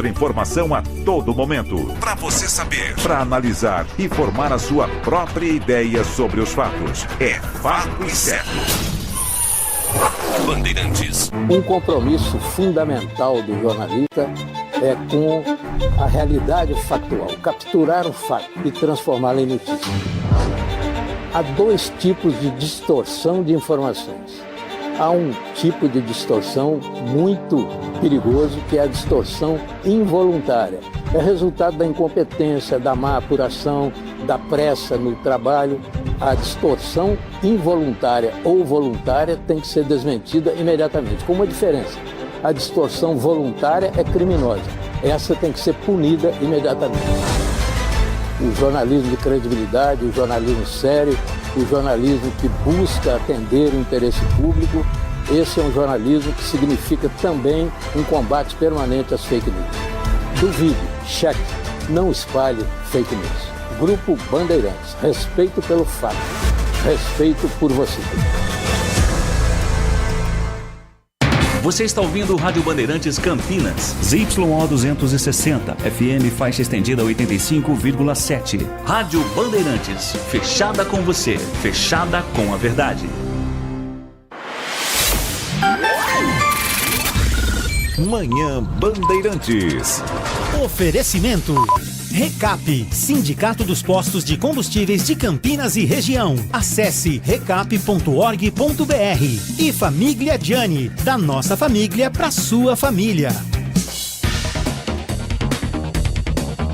outra informação a todo momento. Para você saber, para analisar e formar a sua própria ideia sobre os fatos. É Fato e Certo. Bandeirantes. Um compromisso fundamental do jornalista é com a realidade factual, capturar o fato e transformá-lo em notícia. Há dois tipos de distorção de informações. Há um tipo de distorção muito perigoso, que é a distorção involuntária. É resultado da incompetência, da má apuração, da pressa no trabalho. A distorção involuntária ou voluntária tem que ser desmentida imediatamente, com uma diferença. A distorção voluntária é criminosa. Essa tem que ser punida imediatamente. O jornalismo de credibilidade, o jornalismo sério, o jornalismo que busca atender o interesse público, esse é um jornalismo que significa também um combate permanente às fake news. Duvide, cheque, não espalhe fake news. Grupo Bandeirantes, respeito pelo fato, respeito por você. Você está ouvindo o Rádio Bandeirantes Campinas. ZYO 260, FM faixa estendida 85,7. Rádio Bandeirantes, fechada com você, fechada com a verdade. Manhã Bandeirantes. Oferecimento. Recap, Sindicato dos Postos de Combustíveis de Campinas e Região. Acesse recap.org.br. E Família Gianni, da nossa família para sua família.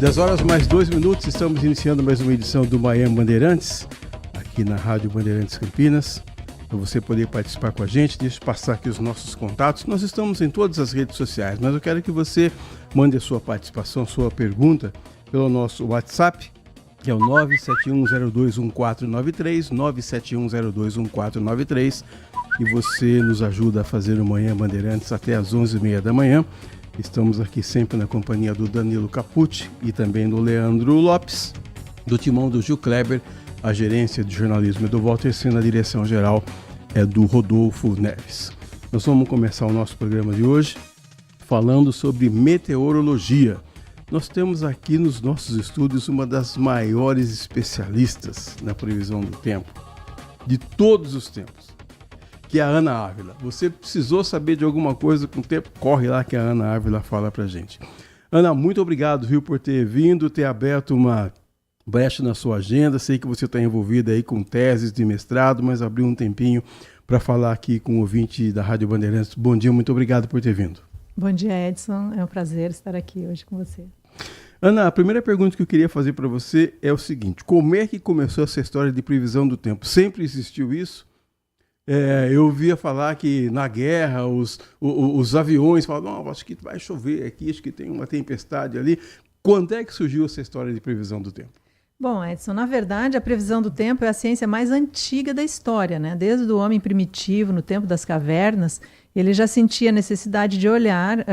10h mais 2 minutos, estamos iniciando mais uma edição do Manhã Bandeirantes, aqui na Rádio Bandeirantes Campinas. Para você poder participar com a gente, deixa eu passar aqui os nossos contatos. Nós estamos em todas as redes sociais, mas eu quero que você mande a sua participação, sua pergunta, pelo nosso WhatsApp, que é o 971021493, 971021493, e você nos ajuda a fazer o Manhã Bandeirantes até às 11h30 da manhã. Estamos aqui sempre na companhia do Danilo Capucci e também do Leandro Lopes, do timão do Gil Kleber, a gerência de jornalismo do Walter Sen, na direção geral é do Rodolfo Neves. Nós vamos começar o nosso programa de hoje falando sobre meteorologia. Nós temos aqui nos nossos estúdios uma das maiores especialistas na previsão do tempo, de todos os tempos, que é a Ana Ávila. Você precisou saber de alguma coisa com o tempo? Corre lá que a Ana Ávila fala pra gente. Ana, muito obrigado, viu, por ter vindo, ter aberto uma brecha na sua agenda. Sei que você está envolvida aí com teses de mestrado, mas abriu um tempinho para falar aqui com o ouvinte da Rádio Bandeirantes. Bom dia, muito obrigado por ter vindo. Bom dia, Edson. É um prazer estar aqui hoje com você. Ana, a primeira pergunta que eu queria fazer para você é o seguinte: como é que começou essa história de previsão do tempo? Sempre existiu isso? Eu ouvia falar que na guerra os aviões falavam, não, acho que vai chover aqui, acho que tem uma tempestade ali. Quando é que surgiu essa história de previsão do tempo? Bom, Edson, na verdade, a previsão do tempo é a ciência mais antiga da história, né? Desde o homem primitivo, no tempo das cavernas, ele já sentia a necessidade de olhar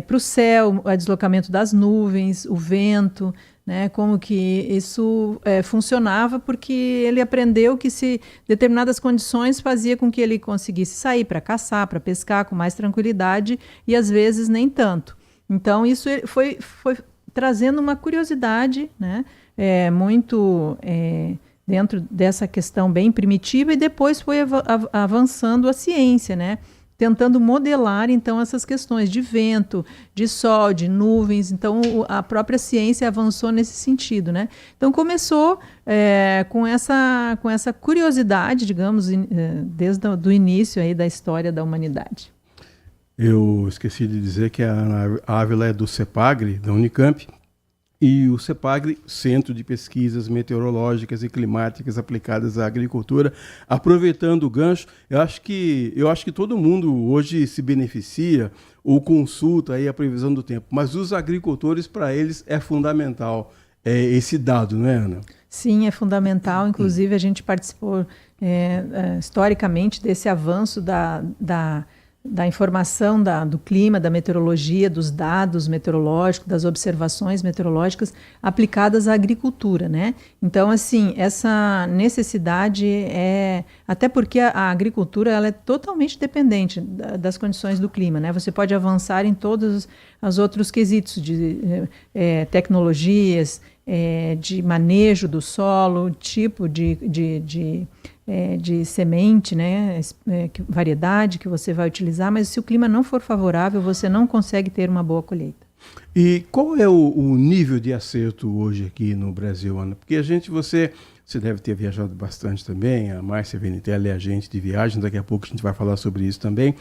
para o céu, o deslocamento das nuvens, o vento, né? Como que isso funcionava, porque ele aprendeu que se determinadas condições fazia com que ele conseguisse sair para caçar, para pescar com mais tranquilidade e às vezes nem tanto. Então isso foi trazendo uma curiosidade, né? Muito dentro dessa questão bem primitiva, e depois foi avançando a ciência, né? Tentando modelar, então, essas questões de vento, de sol, de nuvens. Então, a própria ciência avançou nesse sentido, né? Então, começou com essa curiosidade, digamos, desde o início aí da história da humanidade. Eu esqueci de dizer que a Ana Ávila é do CEPAGRE, da Unicamp, e o CEPAGRE, Centro de Pesquisas Meteorológicas e Climáticas Aplicadas à Agricultura. Aproveitando o gancho, eu acho que todo mundo hoje se beneficia ou consulta aí a previsão do tempo, mas os agricultores, para eles, é fundamental esse dado, não é, Ana? Sim, é fundamental. Inclusive, a gente participou historicamente desse avanço da da informação do clima, da meteorologia, dos dados meteorológicos, das observações meteorológicas aplicadas à agricultura, né? Então, assim, essa necessidade até porque a agricultura ela é totalmente dependente das condições do clima, né? Você pode avançar em todos os outros quesitos de tecnologias, de manejo do solo, tipo de semente, né, variedade que você vai utilizar, mas se o clima não for favorável, você não consegue ter uma boa colheita. E qual é o nível de acerto hoje aqui no Brasil, Ana? Porque você deve ter viajado bastante também, a Márcia Venitelli é agente de viagem, daqui a pouco a gente vai falar sobre isso também.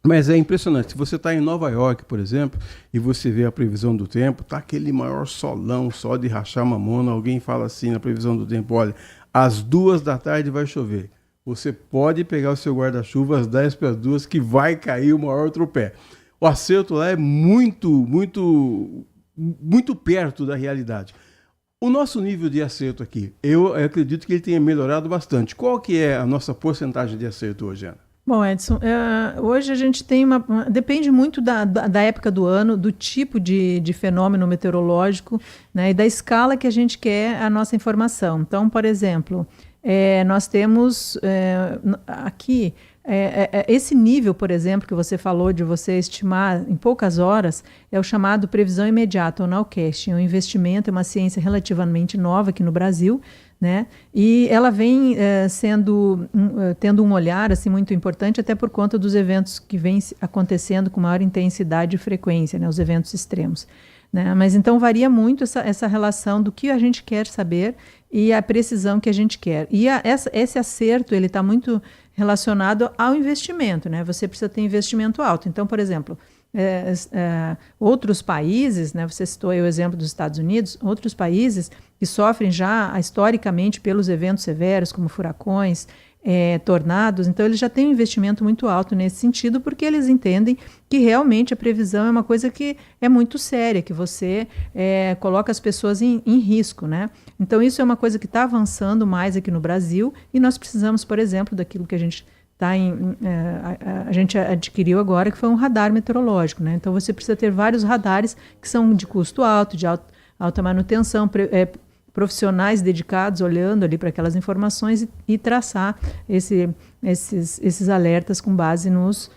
Mas é impressionante, se você está em Nova York, por exemplo, e você vê a previsão do tempo, tá aquele maior solão, só de rachar mamona, alguém fala assim na previsão do tempo, olha, às 14h vai chover. Você pode pegar o seu guarda-chuva às 11:50 que vai cair o maior tropé. O acerto lá é muito, muito, muito perto da realidade. O nosso nível de acerto aqui, eu acredito que ele tenha melhorado bastante. Qual que é a nossa porcentagem de acerto hoje, Ana? Bom, Edson, hoje a gente tem depende muito da época do ano, do tipo de fenômeno meteorológico, né, e da escala que a gente quer a nossa informação. Então, por exemplo, nós temos aqui esse nível, por exemplo, que você falou de você estimar em poucas horas, é o chamado previsão imediata, ou nowcast. É um investimento, é uma ciência relativamente nova aqui no Brasil, né? E ela vem tendo um olhar assim, muito importante, até por conta dos eventos que vêm acontecendo com maior intensidade e frequência, né? Os eventos extremos. Né? Mas então varia muito essa relação do que a gente quer saber e a precisão que a gente quer. E esse acerto ele está muito relacionado ao investimento, né? Você precisa ter investimento alto. Então, por exemplo, outros países, né? Você citou aí o exemplo dos Estados Unidos, outros países que sofrem já historicamente pelos eventos severos, como furacões, tornados, então eles já têm um investimento muito alto nesse sentido, porque eles entendem que realmente a previsão é uma coisa que é muito séria, que você coloca as pessoas em risco, né? Então isso é uma coisa que está avançando mais aqui no Brasil e nós precisamos, por exemplo, daquilo que a gente a gente adquiriu agora, que foi um radar meteorológico, né? Então você precisa ter vários radares que são de custo alto, de alta manutenção, profissionais dedicados olhando ali para aquelas informações e traçar esses alertas com base nos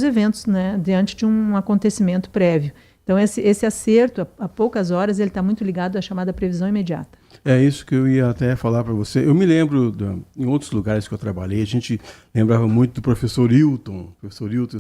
eventos, né, diante de um acontecimento prévio. Então esse acerto a poucas horas ele está muito ligado à chamada previsão imediata. É isso que eu ia até falar para você. Eu me lembro, em outros lugares que eu trabalhei, a gente lembrava muito do professor Hilton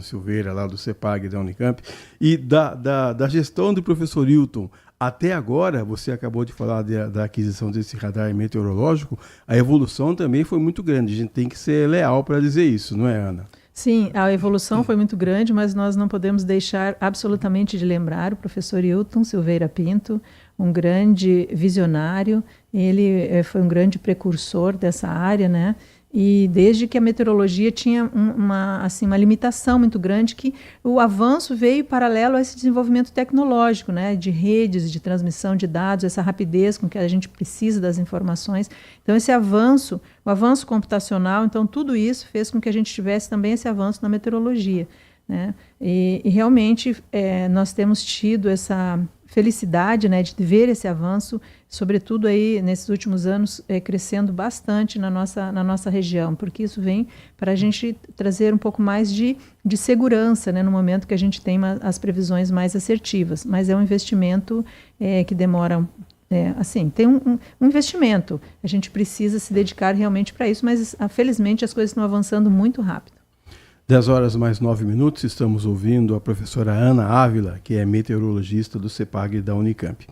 Silveira, lá do CEPAG da Unicamp, e da gestão do professor Hilton. Até agora, você acabou de falar da aquisição desse radar meteorológico, a evolução também foi muito grande. A gente tem que ser leal para dizer isso, não é, Ana? Sim, a evolução foi muito grande, mas nós não podemos deixar absolutamente de lembrar o professor Hilton Silveira Pinto, um grande visionário, ele foi um grande precursor dessa área, né? E desde que a meteorologia tinha uma limitação muito grande, que o avanço veio paralelo a esse desenvolvimento tecnológico, né, de redes, de transmissão de dados, essa rapidez com que a gente precisa das informações. Então, o avanço computacional, então tudo isso fez com que a gente tivesse também esse avanço na meteorologia, né? E realmente nós temos tido essa felicidade, né, de ver esse avanço, sobretudo aí nesses últimos anos, crescendo bastante na nossa região, porque isso vem para a gente trazer um pouco mais de segurança, né, no momento que a gente tem as previsões mais assertivas. Mas é um investimento que demora, tem um investimento. A gente precisa se dedicar realmente para isso, mas felizmente as coisas estão avançando muito rápido. 10h09, estamos ouvindo a professora Ana Ávila, que é meteorologista do CEPAG da Unicamp.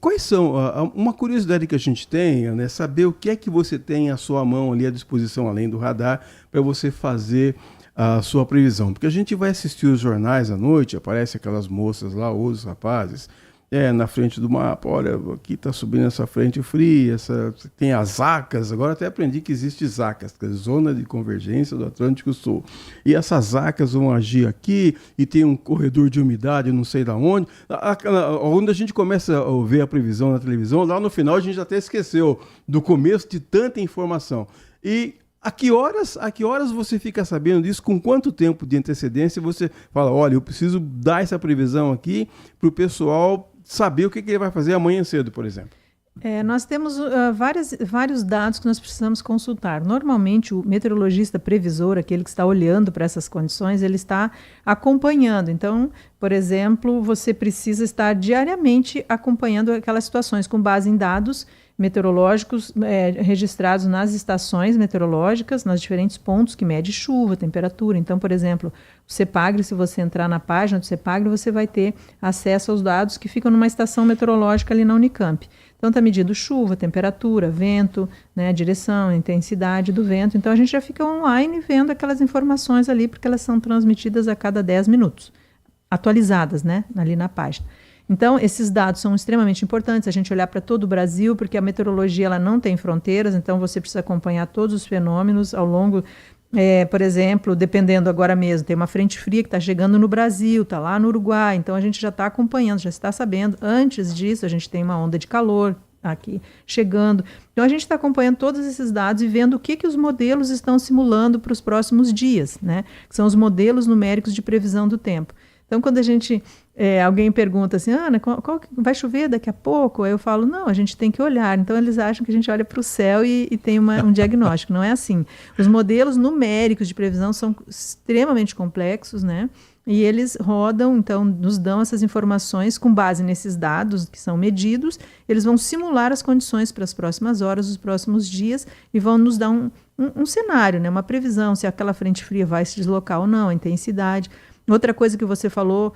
Quais são, uma curiosidade que a gente tem, Ana, é saber o que é que você tem à sua mão ali à disposição, além do radar, para você fazer a sua previsão. Porque a gente vai assistir os jornais à noite, aparecem aquelas moças lá, ou os rapazes, na frente do mapa, olha, aqui está subindo essa frente fria, tem as ZACAS, agora até aprendi que existe ZACAS, que é Zona de Convergência do Atlântico Sul. E essas ZACAS vão agir aqui, e tem um corredor de umidade, não sei de onde. Onde a gente começa a ver a previsão na televisão, lá no final a gente até esqueceu do começo de tanta informação. E A que horas você fica sabendo disso? Com quanto tempo de antecedência você fala, olha, eu preciso dar essa previsão aqui para o pessoal saber o que ele vai fazer amanhã cedo, por exemplo? Nós temos vários dados que nós precisamos consultar. Normalmente, o meteorologista previsor, aquele que está olhando para essas condições, ele está acompanhando. Então, por exemplo, você precisa estar diariamente acompanhando aquelas situações com base em dados meteorológicos registrados nas estações meteorológicas, nos diferentes pontos que mede chuva, temperatura. Então, por exemplo, o CEPAGRE, se você entrar na página do CEPAGRE, você vai ter acesso aos dados que ficam numa estação meteorológica ali na Unicamp. Então, está medindo chuva, temperatura, vento, né, a direção, a intensidade do vento. Então, a gente já fica online vendo aquelas informações ali, porque elas são transmitidas a cada 10 minutos, atualizadas, né, ali na página. Então, esses dados são extremamente importantes, a gente olhar para todo o Brasil, porque a meteorologia ela não tem fronteiras, então você precisa acompanhar todos os fenômenos ao longo, por exemplo, dependendo agora mesmo, tem uma frente fria que está chegando no Brasil, está lá no Uruguai, então a gente já está acompanhando, já está sabendo. Antes disso, a gente tem uma onda de calor aqui chegando. Então, a gente está acompanhando todos esses dados e vendo o que os modelos estão simulando para os próximos dias, né? Que são os modelos numéricos de previsão do tempo. Então, quando alguém pergunta assim, Ana, vai chover daqui a pouco? Aí eu falo, não, a gente tem que olhar. Então, eles acham que a gente olha para o céu e tem um diagnóstico. Não é assim. Os modelos numéricos de previsão são extremamente complexos, né? E eles rodam, então, nos dão essas informações com base nesses dados que são medidos. Eles vão simular as condições para as próximas horas, os próximos dias, e vão nos dar um cenário, né? Uma previsão, se aquela frente fria vai se deslocar ou não, a intensidade. Outra coisa que você falou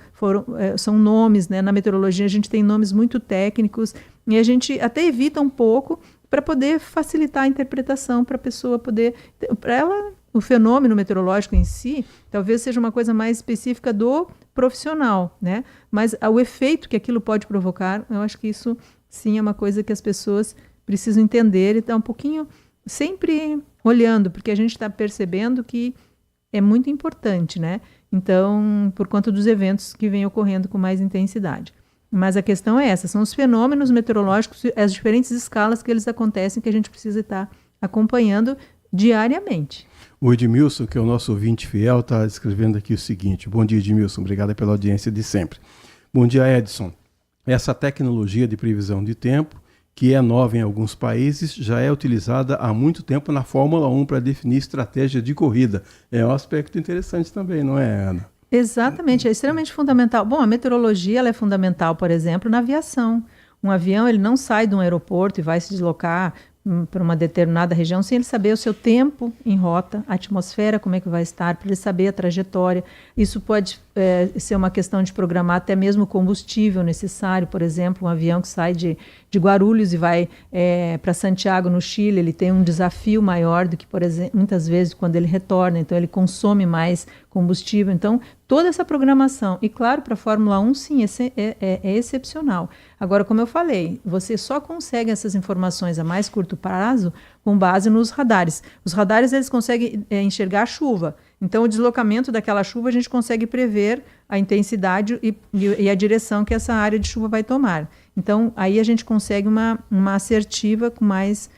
são nomes, né? Na meteorologia a gente tem nomes muito técnicos e a gente até evita um pouco para poder facilitar a interpretação para a pessoa poder... Para ela, o fenômeno meteorológico em si talvez seja uma coisa mais específica do profissional, né? Mas o efeito que aquilo pode provocar, eu acho que isso sim é uma coisa que as pessoas precisam entender e estar um pouquinho sempre olhando, porque a gente está percebendo que é muito importante, né? Então, por conta dos eventos que vêm ocorrendo com mais intensidade. Mas a questão é essa, são os fenômenos meteorológicos, as diferentes escalas que eles acontecem, que a gente precisa estar acompanhando diariamente. O Edmilson, que é o nosso ouvinte fiel, está escrevendo aqui o seguinte. Bom dia, Edmilson, obrigado pela audiência de sempre. Bom dia, Edson. Essa tecnologia de previsão de tempo, que é nova em alguns países, já é utilizada há muito tempo na Fórmula 1 para definir estratégia de corrida. É um aspecto interessante também, não é, Ana? Exatamente, é extremamente fundamental. Bom, a meteorologia ela é fundamental, por exemplo, na aviação. Um avião ele não sai de um aeroporto e vai se deslocar para uma determinada região sem ele saber o seu tempo em rota, a atmosfera, como é que vai estar, para ele saber a trajetória. Isso pode ser uma questão de programar até mesmo o combustível necessário. Por exemplo, um avião que sai de Guarulhos e vai para Santiago, no Chile, ele tem um desafio maior do que, por exemplo, muitas vezes quando ele retorna, então ele consome mais combustível. Então, toda essa programação, e claro, para a Fórmula 1, sim, é excepcional. Agora, como eu falei, você só consegue essas informações a mais curto prazo com base nos radares. Os radares, eles conseguem enxergar a chuva. Então, o deslocamento daquela chuva, a gente consegue prever a intensidade e a direção que essa área de chuva vai tomar. Então, aí a gente consegue uma assertiva com mais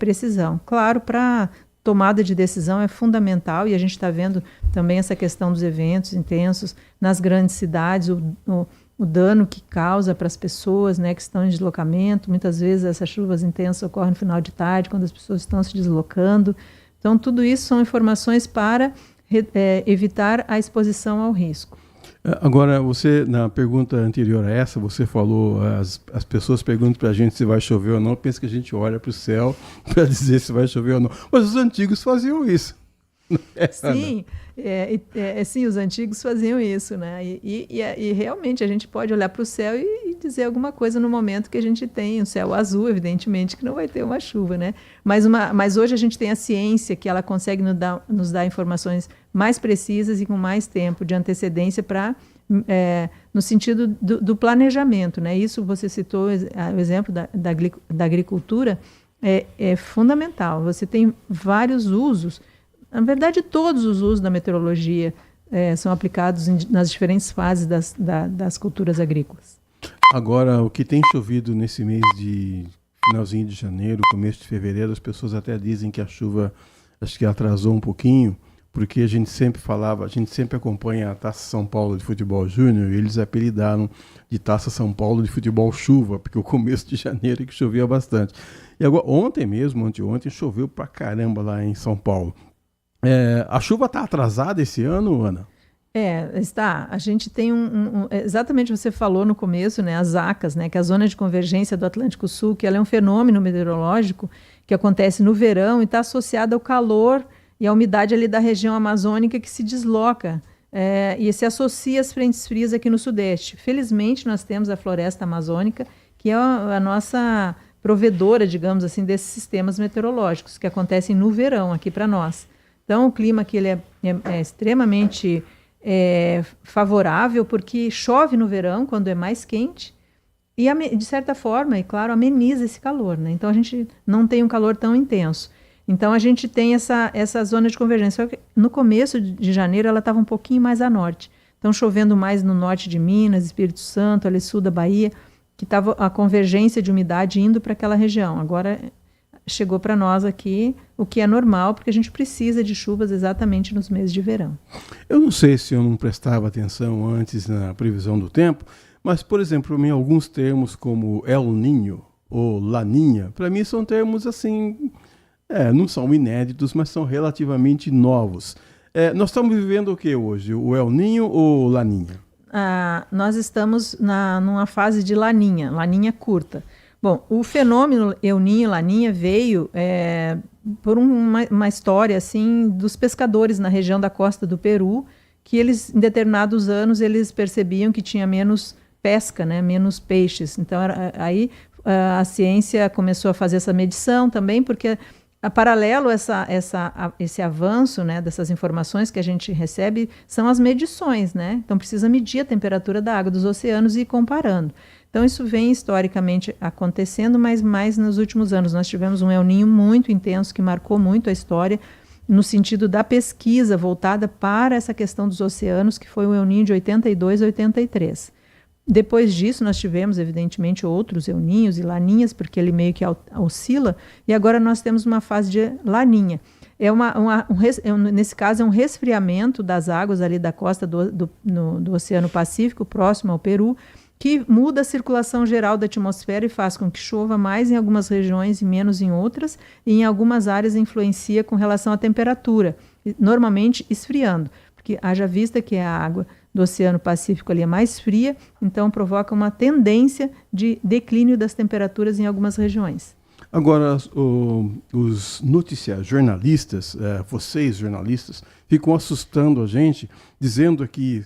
precisão. Claro, para tomada de decisão é fundamental, e a gente está vendo também essa questão dos eventos intensos nas grandes cidades, o dano que causa para as pessoas, né, que estão em deslocamento. Muitas vezes essas chuvas intensas ocorrem no final de tarde, quando as pessoas estão se deslocando. Então, tudo isso são informações para evitar a exposição ao risco. Agora, você, na pergunta anterior a essa, você falou, as pessoas perguntam para a gente se vai chover ou não, pensa que a gente olha para o céu para dizer se vai chover ou não. Mas os antigos faziam isso. Sim, sim, os antigos faziam isso, né? E realmente a gente pode olhar para o céu e dizer alguma coisa no momento que a gente tem o céu azul, evidentemente que não vai ter uma chuva, né? Mas hoje a gente tem a ciência que ela consegue nos dar informações mais precisas e com mais tempo de antecedência para no sentido do planejamento, né? Isso você citou o exemplo da agricultura, é fundamental. Você tem vários usos. Na verdade, todos os usos da meteorologia são aplicados nas diferentes fases das culturas agrícolas. Agora, o que tem chovido nesse mês de finalzinho de janeiro, começo de fevereiro, as pessoas até dizem que a chuva acho que atrasou um pouquinho, porque a gente sempre acompanha a Taça São Paulo de Futebol Júnior e eles apelidaram de Taça São Paulo de Futebol Chuva, porque o começo de janeiro é que chovia bastante. E agora, anteontem, choveu pra caramba lá em São Paulo. A chuva está atrasada esse ano, Ana? Está. A gente tem exatamente você falou no começo, né, as ACAS, né, que é a Zona de Convergência do Atlântico Sul, que ela é um fenômeno meteorológico que acontece no verão e está associado ao calor e à umidade ali da região amazônica que se desloca e se associa às frentes frias aqui no Sudeste. Felizmente, nós temos a floresta amazônica, que é a nossa provedora, digamos assim, desses sistemas meteorológicos que acontecem no verão aqui para nós. Então, o clima aqui ele é extremamente favorável, porque chove no verão, quando é mais quente, e de certa forma, e claro, ameniza esse calor, né? Então, a gente não tem um calor tão intenso. Então, a gente tem essa zona de convergência. Só que no começo de janeiro, ela estava um pouquinho mais a norte. Então, chovendo mais no norte de Minas, Espírito Santo, ali sul da Bahia, que estava a convergência de umidade indo para aquela região. Agora, chegou para nós aqui, o que é normal, porque a gente precisa de chuvas exatamente nos meses de verão. Eu não sei se eu não prestava atenção antes na previsão do tempo, mas, por exemplo, em alguns termos como El Niño ou Laninha, para mim são termos assim, não são inéditos, mas são relativamente novos. Nós estamos vivendo o que hoje? O El Niño ou Laninha? Nós estamos numa fase de laninha curta. Bom, o fenômeno El Niño e Laninha veio por uma história assim dos pescadores na região da costa do Peru, que eles, em determinados anos, eles percebiam que tinha menos pesca, né, menos peixes. Então, aí a ciência começou a fazer essa medição também, porque paralelo a esse avanço, né, dessas informações que a gente recebe são as medições, né? Então precisa medir a temperatura da água dos oceanos e ir comparando. Então isso vem historicamente acontecendo, mas mais nos últimos anos. Nós tivemos um El Niño muito intenso que marcou muito a história no sentido da pesquisa voltada para essa questão dos oceanos, que foi o El Niño de 82 a 83. Depois disso, nós tivemos, evidentemente, outros El Niños e Laninhas, porque ele meio que oscila, e agora nós temos uma fase de Laninha. Nesse caso, é um resfriamento das águas ali da costa do Oceano Pacífico, próximo ao Peru, que muda a circulação geral da atmosfera e faz com que chova mais em algumas regiões e menos em outras, e em algumas áreas influencia com relação à temperatura, normalmente esfriando, porque haja vista que a água do Oceano Pacífico ali é mais fria, então provoca uma tendência de declínio das temperaturas em algumas regiões. Agora, os jornalistas, vocês jornalistas, ficam assustando a gente, dizendo que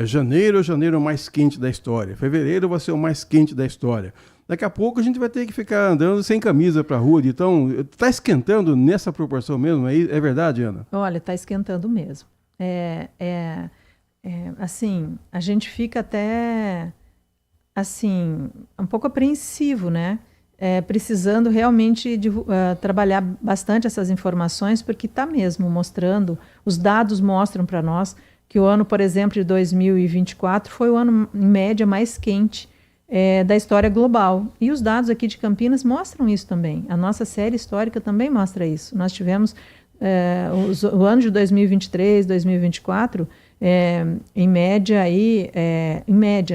janeiro é o janeiro mais quente da história, fevereiro vai ser o mais quente da história. Daqui a pouco a gente vai ter que ficar andando sem camisa para a rua, então está esquentando nessa proporção mesmo, é verdade, Ana? Olha, está esquentando mesmo. Assim, a gente fica até assim, um pouco apreensivo, né? Precisando realmente trabalhar bastante essas informações, porque está mesmo mostrando, os dados mostram para nós que o ano, por exemplo, de 2024 foi o ano, em média, mais quente da história global. E os dados aqui de Campinas mostram isso também. A nossa série histórica também mostra isso. Nós tivemos o ano de 2023, 2024, em média,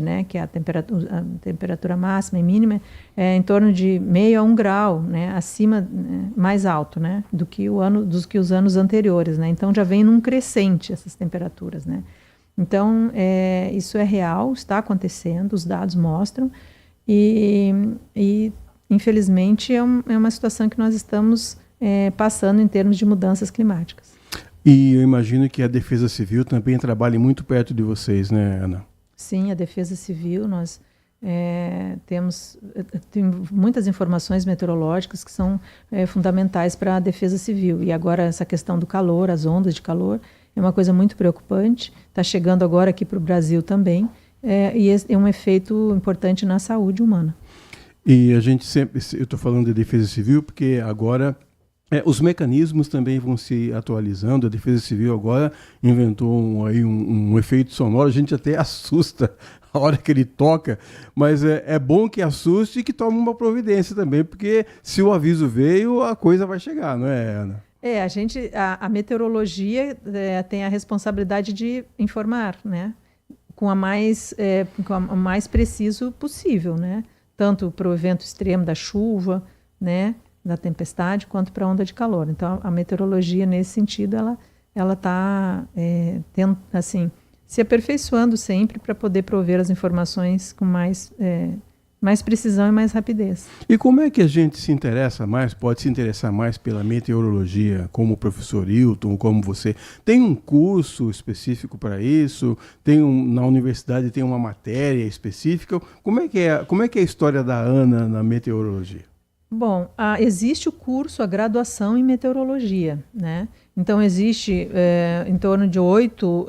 né, que é a temperatura máxima e mínima, em torno de 0,5 a 1 grau, né, acima, mais alto, né, do que os anos anteriores, né. Então já vem num crescente essas temperaturas, né. Então isso é real, está acontecendo, os dados mostram e infelizmente é uma situação que nós estamos passando em termos de mudanças climáticas. E eu imagino que a Defesa Civil também trabalhe muito perto de vocês, né, Ana? Sim, a Defesa Civil, nós tem muitas informações meteorológicas que são fundamentais para a Defesa Civil. E agora essa questão do calor, as ondas de calor, é uma coisa muito preocupante. Está chegando agora aqui para o Brasil também, e é um efeito importante na saúde humana. E a gente sempre, eu estou falando de Defesa Civil porque agora os mecanismos também vão se atualizando. A Defesa Civil agora inventou um efeito sonoro, a gente até assusta a hora que ele toca, mas é bom que assuste e que tome uma providência também, porque se o aviso veio, a coisa vai chegar, não é, Ana? A meteorologia tem a responsabilidade de informar, né? Com o mais preciso possível, né? Tanto para o evento extremo da chuva, né? Da tempestade, quanto para a onda de calor. Então, a meteorologia, nesse sentido, ela está se aperfeiçoando sempre para poder prover as informações com mais precisão e mais rapidez. E como é que a gente pode se interessar mais pela meteorologia, como o professor Hilton, como você? Tem um curso específico para isso? Na universidade tem uma matéria específica? Como é que é a história da Ana na meteorologia? Bom, existe o curso, a graduação em meteorologia, né? Então, existe em torno de 8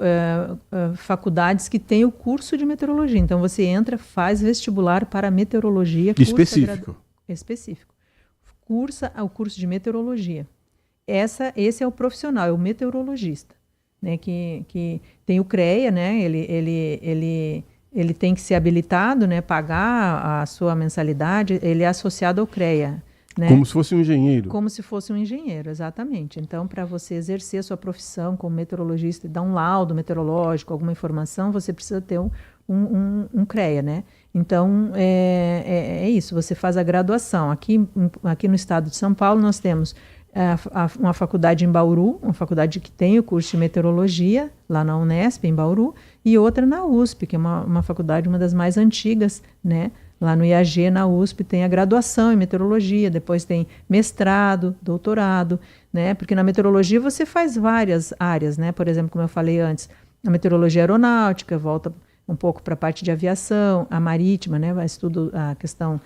faculdades que têm o curso de meteorologia. Então, você entra, faz vestibular para meteorologia. Específico. Cursa o curso de meteorologia. Esse é o profissional, é o meteorologista, né? Que tem o CREA, né? Ele tem que ser habilitado, né? Pagar a sua mensalidade. Ele é associado ao CREA. Né? Como se fosse um engenheiro. Como se fosse um engenheiro, exatamente. Então, para você exercer a sua profissão como meteorologista e dar um laudo meteorológico, alguma informação, você precisa ter um CREA, né? Então, é isso, você faz a graduação. Aqui no estado de São Paulo, nós temos uma faculdade em Bauru, uma faculdade que tem o curso de meteorologia, lá na Unesp, em Bauru, e outra na USP, que é uma faculdade, uma das mais antigas, né? Lá no IAG, na USP, tem a graduação em meteorologia, depois tem mestrado, doutorado, né? Porque na meteorologia você faz várias áreas, né? Por exemplo, como eu falei antes, a meteorologia aeronáutica volta um pouco para a parte de aviação, a marítima, né? Estudo a questão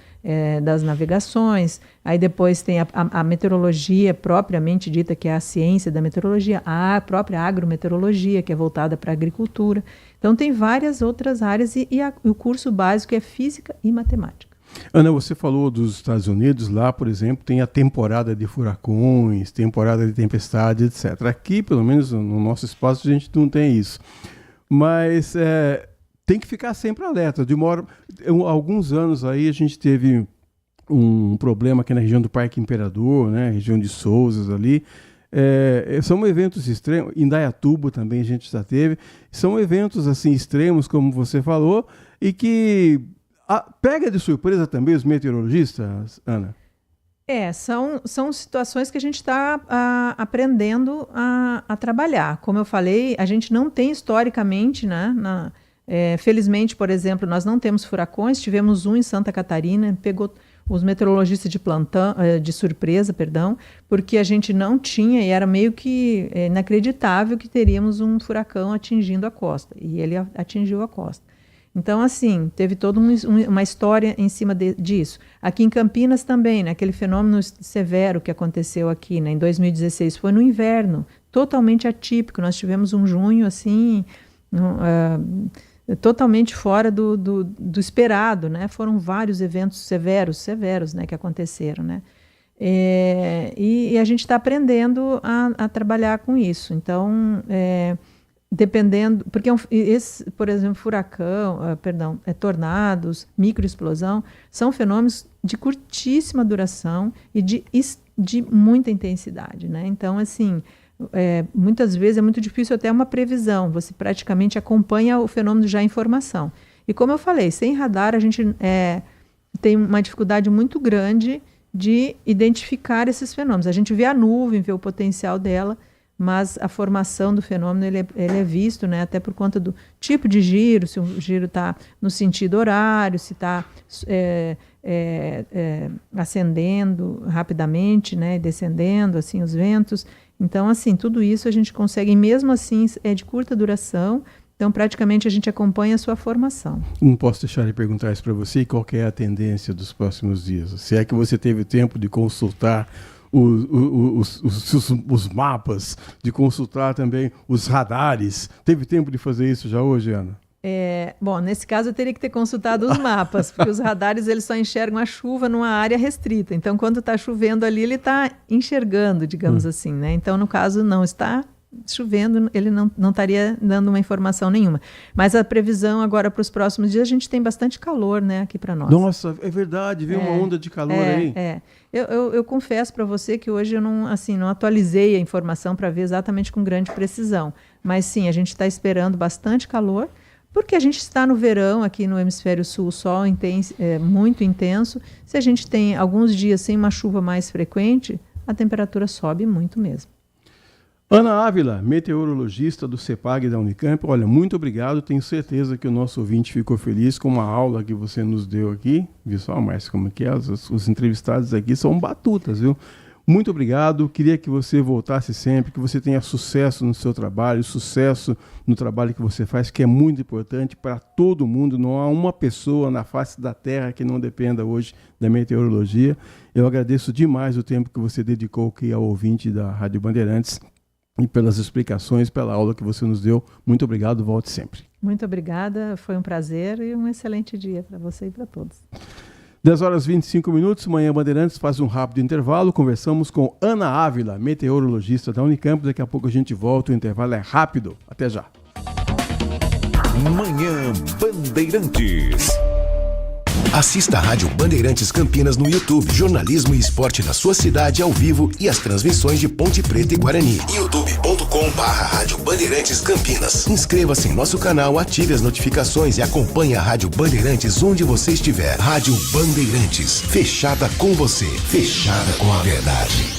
das navegações. Aí depois tem a meteorologia propriamente dita, que é a ciência da meteorologia, a própria agrometeorologia, que é voltada para a agricultura. Então, tem várias outras áreas e o curso básico é física e matemática. Ana, você falou dos Estados Unidos, lá, por exemplo, tem a temporada de furacões, temporada de tempestade, etc. Aqui, pelo menos no nosso espaço, a gente não tem isso. Mas tem que ficar sempre alerta. Alguns anos aí a gente teve um problema aqui na região do Parque Imperador, né, região de Sousas ali. São eventos extremos, em Indaiatuba também a gente já teve, são eventos assim extremos, como você falou, e que pega de surpresa também os meteorologistas, Ana? São situações que a gente está aprendendo a trabalhar. Como eu falei, a gente não tem historicamente, né, felizmente, por exemplo, nós não temos furacões, tivemos um em Santa Catarina, pegou os meteorologistas de surpresa, porque a gente não tinha, e era meio que inacreditável que teríamos um furacão atingindo a costa, e ele atingiu a costa. Então, assim, teve toda uma história em cima disso. Aqui em Campinas também, né, aquele fenômeno severo que aconteceu aqui, né, em 2016, foi no inverno, totalmente atípico. Nós tivemos um junho, assim, totalmente fora do esperado, né? Foram vários eventos severos, né, que aconteceram, né? E a gente está aprendendo a trabalhar com isso. Então, dependendo, porque por exemplo, furacão, tornados, microexplosão, são fenômenos de curtíssima duração e de muita intensidade, né? Então, assim, muitas vezes é muito difícil até uma previsão, você praticamente acompanha o fenômeno já em formação. E como eu falei, sem radar a gente tem uma dificuldade muito grande de identificar esses fenômenos. A gente vê a nuvem, vê o potencial dela, mas a formação do fenômeno ele é visto, né, até por conta do tipo de giro, se o giro está no sentido horário, se está ascendendo rapidamente, né, descendendo assim os ventos. Então, assim, tudo isso a gente consegue, mesmo assim, é de curta duração, então praticamente a gente acompanha a sua formação. Não posso deixar de perguntar isso para você, qual que é a tendência dos próximos dias? Se é que você teve tempo de consultar os mapas, de consultar também os radares. Teve tempo de fazer isso já hoje, Ana? Bom, nesse caso eu teria que ter consultado os mapas, porque os radares eles só enxergam a chuva numa área restrita. Então, quando está chovendo ali, ele está enxergando, digamos assim, né? Então, no caso, não está chovendo, ele não estaria dando uma informação nenhuma. Mas a previsão agora para os próximos dias, a gente tem bastante calor, né, aqui para nós. Nossa, é verdade, veio uma onda de calor aí. Eu confesso para você que hoje eu não atualizei a informação para ver exatamente com grande precisão. Mas sim, a gente está esperando bastante calor, porque a gente está no verão aqui no hemisfério sul, o sol muito intenso. Se a gente tem alguns dias sem uma chuva mais frequente, a temperatura sobe muito mesmo. Ana Ávila, meteorologista do CEPAG da Unicamp, olha, muito obrigado, tenho certeza que o nosso ouvinte ficou feliz com uma aula que você nos deu aqui, viu só, Márcio, como que é, os entrevistados aqui são batutas, viu? Muito obrigado, queria que você voltasse sempre, que você tenha sucesso no seu trabalho, sucesso no trabalho que você faz, que é muito importante para todo mundo, não há uma pessoa na face da Terra que não dependa hoje da meteorologia. Eu agradeço demais o tempo que você dedicou aqui ao ouvinte da Rádio Bandeirantes, e pelas explicações, pela aula que você nos deu. Muito obrigado, volte sempre. Muito obrigada, foi um prazer e um excelente dia para você e para todos. 10h25, Manhã Bandeirantes faz um rápido intervalo. Conversamos com Ana Ávila, meteorologista da Unicamp. Daqui a pouco a gente volta, o intervalo é rápido. Até já. Manhã Bandeirantes. Assista a Rádio Bandeirantes Campinas no YouTube. Jornalismo e esporte da sua cidade ao vivo e as transmissões de Ponte Preta e Guarani. youtube.com/Rádio Bandeirantes Campinas. Inscreva-se em nosso canal, ative as notificações e acompanhe a Rádio Bandeirantes onde você estiver. Rádio Bandeirantes, fechada com você, fechada com a verdade.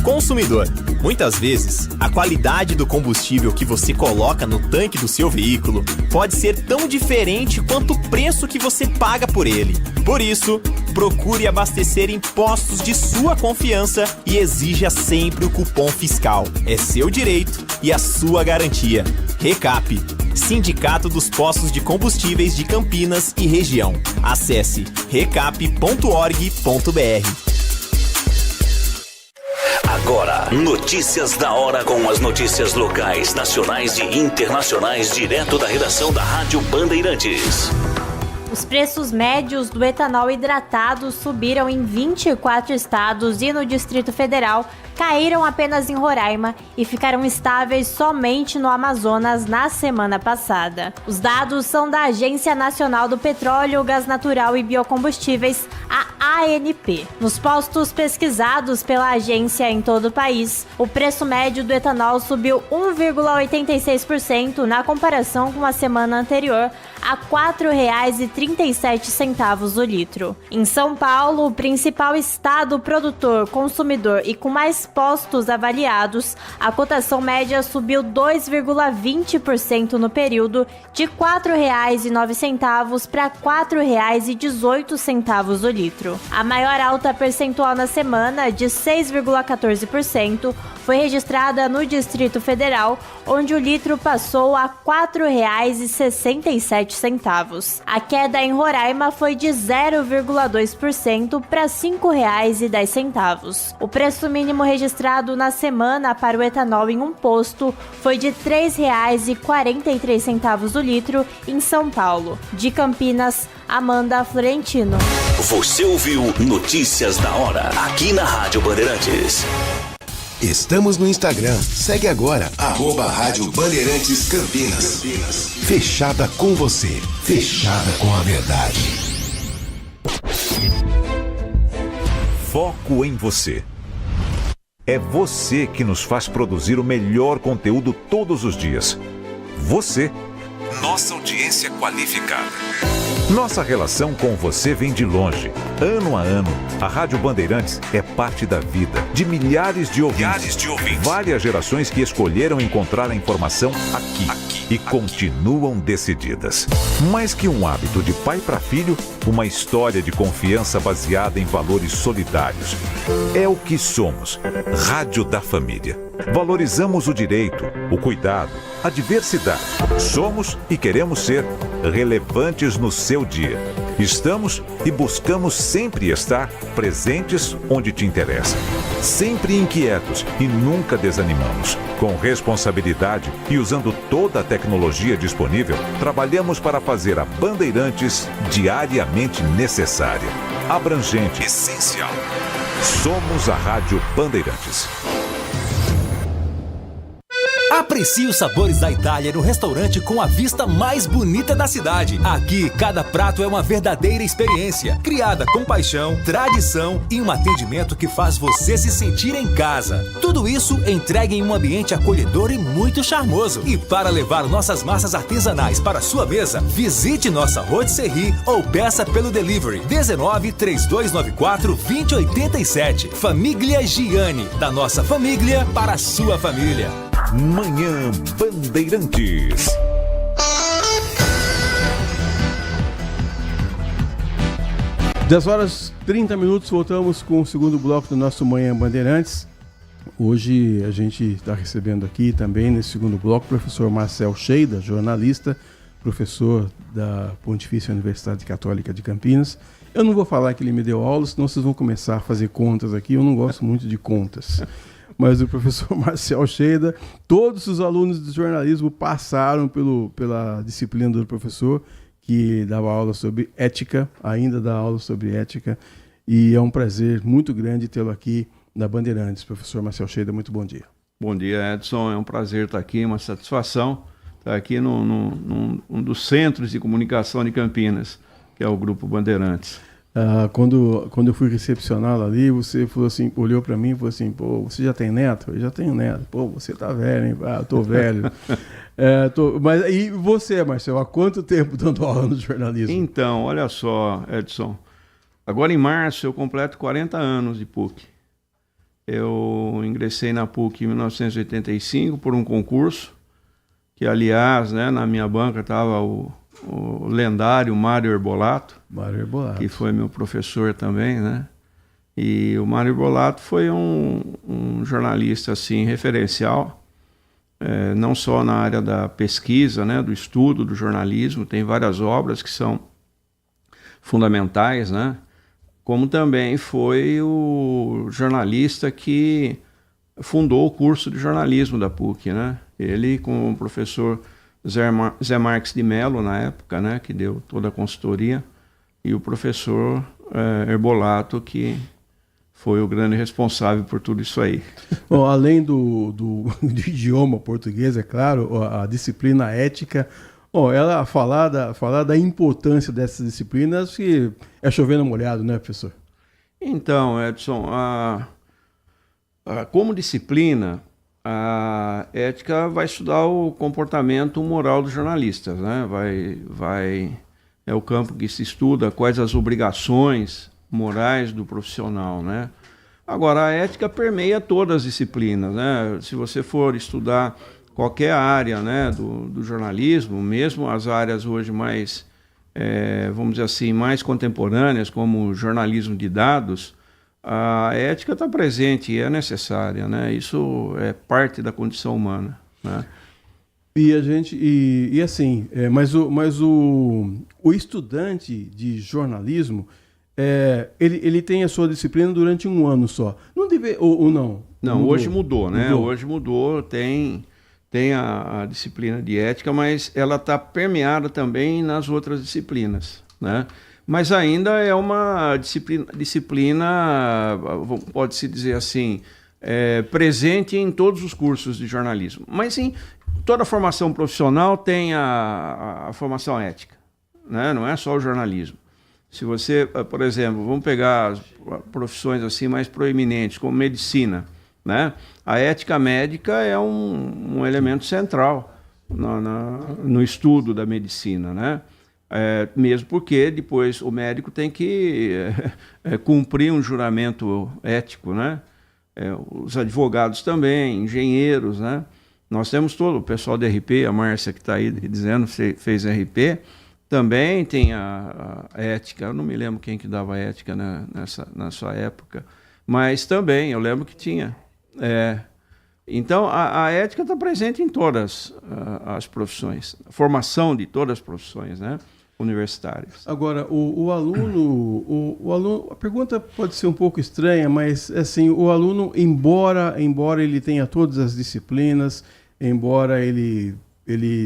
Consumidor, muitas vezes, a qualidade do combustível que você coloca no tanque do seu veículo pode ser tão diferente quanto o preço que você paga por ele. Por isso, procure abastecer em postos de sua confiança e exija sempre o cupom fiscal. É seu direito e a sua garantia. Recap, Sindicato dos Postos de Combustíveis de Campinas e Região. Acesse recap.org.br. Agora, notícias da hora com as notícias locais, nacionais e internacionais direto da redação da Rádio Bandeirantes. Os preços médios do etanol hidratado subiram em 24 estados e no Distrito Federal caíram apenas em Roraima e ficaram estáveis somente no Amazonas na semana passada. Os dados são da Agência Nacional do Petróleo, Gás Natural e Biocombustíveis, a ANP. Nos postos pesquisados pela agência em todo o país, o preço médio do etanol subiu 1,86% na comparação com a semana anterior, a R$ 4,37 o litro. Em São Paulo, o principal estado produtor, consumidor e com mais postos avaliados, a cotação média subiu 2,20% no período, de R$ 4,09 para R$ 4,18 o litro. A maior alta percentual na semana, de 6,14%, foi registrada no Distrito Federal, onde o litro passou a R$ 4,67. A queda em Roraima foi de 0,2% para R$ 5,10. O preço mínimo registrado na semana para o etanol em um posto foi de R$ 3,43 o litro em São Paulo. De Campinas, Amanda Florentino. Você ouviu Notícias da Hora, aqui na Rádio Bandeirantes. Estamos no Instagram. Segue agora, @Rádio Bandeirantes Campinas. Fechada com você, fechada com a verdade. Foco em você. É você que nos faz produzir o melhor conteúdo todos os dias. Você, nossa audiência qualificada. Nossa relação com você vem de longe. Ano a ano, a Rádio Bandeirantes é parte da vida de milhares de ouvintes. Várias gerações que escolheram encontrar a informação aqui e continuam decididas. Mais que um hábito de pai para filho, uma história de confiança baseada em valores solidários. É o que somos. Rádio da Família. Valorizamos o direito, o cuidado, a diversidade. Somos e queremos ser relevantes no seu dia. Estamos e buscamos sempre estar presentes onde te interessa. Sempre inquietos e nunca desanimamos. Com responsabilidade e usando toda a tecnologia disponível, trabalhamos para fazer a Bandeirantes diariamente necessária, abrangente, essencial. Somos a Rádio Bandeirantes. Aprecie os sabores da Itália no restaurante com a vista mais bonita da cidade. Aqui, cada prato é uma verdadeira experiência, criada com paixão, tradição e um atendimento que faz você se sentir em casa. Tudo isso entregue em um ambiente acolhedor e muito charmoso. E para levar nossas massas artesanais para sua mesa, visite nossa rotisserie ou peça pelo delivery 19 3294 2087. Família Giani, da nossa família para a sua família. Manhã Bandeirantes. Das horas 30 minutos, voltamos com o segundo bloco do nosso Manhã Bandeirantes. Hoje a gente está recebendo aqui também, nesse segundo bloco, o professor Marcel Cheida, jornalista, professor da Pontifícia Universidade Católica de Campinas. Eu não vou falar que ele me deu aula, senão vocês vão começar a fazer contas aqui. Eu não gosto muito de contas. Mas o professor Marcel Cheida, todos os alunos de jornalismo passaram pela disciplina do professor, que dava aula sobre ética, ainda dá aula sobre ética, e é um prazer muito grande tê-lo aqui na Bandeirantes. Professor Marcel Cheida, muito bom dia. Bom dia, Edson, é um prazer estar aqui, uma satisfação estar aqui num dos centros de comunicação de Campinas, que é o Grupo Bandeirantes. Quando eu fui recepcioná-lo ali, você falou assim, olhou para mim e falou assim, pô, você já tem neto? Eu já tenho neto. Pô, você tá velho, hein? Eu tô velho. Mas e você, Marcelo, há quanto tempo dando aula no jornalismo? Então, olha só, Edson, agora em março eu completo 40 anos de PUC. Eu ingressei na PUC em 1985 por um concurso, que aliás, né, na minha banca estava o lendário Mário Herbolato, que foi meu professor também, né? E o Mário Herbolato foi um jornalista assim referencial, não só na área da pesquisa, né, do estudo do jornalismo, tem várias obras que são fundamentais, né? Como também foi o jornalista que fundou o curso de jornalismo da PUC, né? Ele com o professor Zé Marques de Mello, na época, né, que deu toda a consultoria, e o professor Herbolato, que foi o grande responsável por tudo isso aí. Bom, além do idioma português, é claro, a disciplina ética, ela falar da importância dessas disciplinas, que é chovendo molhado, né, professor? Então, Edson, como disciplina, a ética vai estudar o comportamento moral dos jornalistas, né? É o campo que se estuda quais as obrigações morais do profissional, né? Agora, a ética permeia todas as disciplinas, né? Se você for estudar qualquer área, né, do jornalismo, mesmo as áreas hoje mais, vamos dizer assim, mais contemporâneas, como o jornalismo de dados, a ética está presente e é necessária, né? Isso é parte da condição humana, né? Mas o estudante de jornalismo, ele tem a sua disciplina durante um ano só. Não deve, ou não? Não, mudou. Hoje mudou, né? Hoje mudou, tem a disciplina de ética, mas ela está permeada também nas outras disciplinas, né? Mas ainda é uma disciplina, pode-se dizer assim, presente em todos os cursos de jornalismo. Mas sim, toda formação profissional tem a formação ética, né? Não é só o jornalismo. Se você, por exemplo, vamos pegar as profissões assim mais proeminentes, como medicina, né? A ética médica é um elemento central no estudo da medicina, né? Mesmo porque depois o médico tem que cumprir um juramento ético, né? Os advogados também, engenheiros, né? Nós temos todo o pessoal da RP, a Márcia que está aí dizendo, fez RP, também tem a ética. Eu não me lembro quem que dava ética na sua época, mas também eu lembro que tinha. Então, a ética está presente em todas as profissões, a formação de todas as profissões, né, universitárias. Agora, o aluno, a pergunta pode ser um pouco estranha, mas assim, o aluno, embora ele tenha todas as disciplinas, embora ele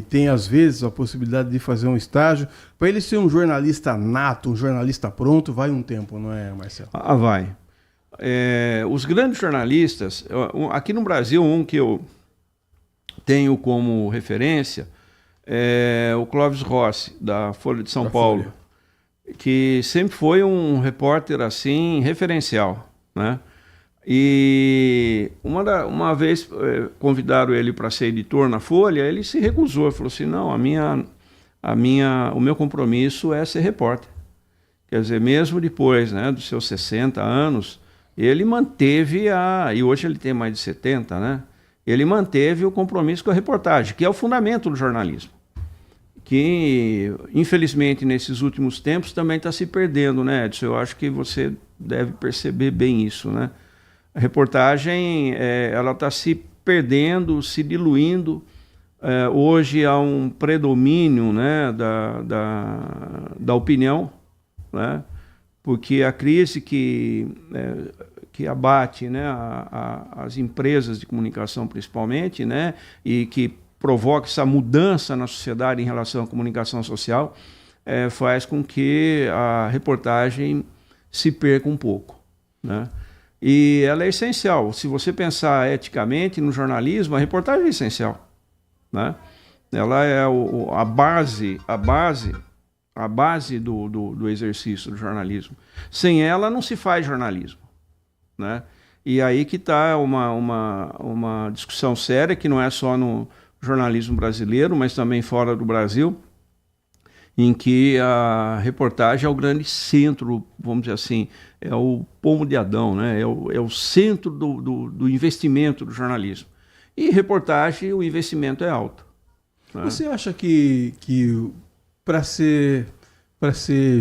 tenha às vezes a possibilidade de fazer um estágio, para ele ser um jornalista nato, um jornalista pronto, vai um tempo, não é, Marcelo? Vai. Os grandes jornalistas, aqui no Brasil, um que eu tenho como referência o Clóvis Rossi, da Folha de São Paulo, que sempre foi um repórter assim referencial, né? E uma vez convidaram ele para ser editor na Folha, ele se recusou, falou assim, não, o meu compromisso é ser repórter. Quer dizer, mesmo depois, né, dos seus 60 anos, ele manteve e hoje ele tem mais de 70, né? Ele manteve o compromisso com a reportagem, que é o fundamento do jornalismo, que infelizmente nesses últimos tempos também está se perdendo, né, Edson? Eu acho que você deve perceber bem isso, né? A reportagem ela está se perdendo, se diluindo. Hoje há um predomínio, né, da opinião, né? Porque a crise que abate, né, as empresas de comunicação principalmente, né, e que provoca essa mudança na sociedade em relação à comunicação social, faz com que a reportagem se perca um pouco, né? E ela é essencial. Se você pensar eticamente no jornalismo, a reportagem é essencial, né? Ela é a base do exercício do jornalismo. Sem ela não se faz jornalismo, né? E aí que está uma discussão séria, que não é só no jornalismo brasileiro, mas também fora do Brasil, em que a reportagem é o grande centro, vamos dizer assim, é o pomo de Adão, né? É o centro do investimento do jornalismo. E reportagem, o investimento é alto, né? Você acha que para ser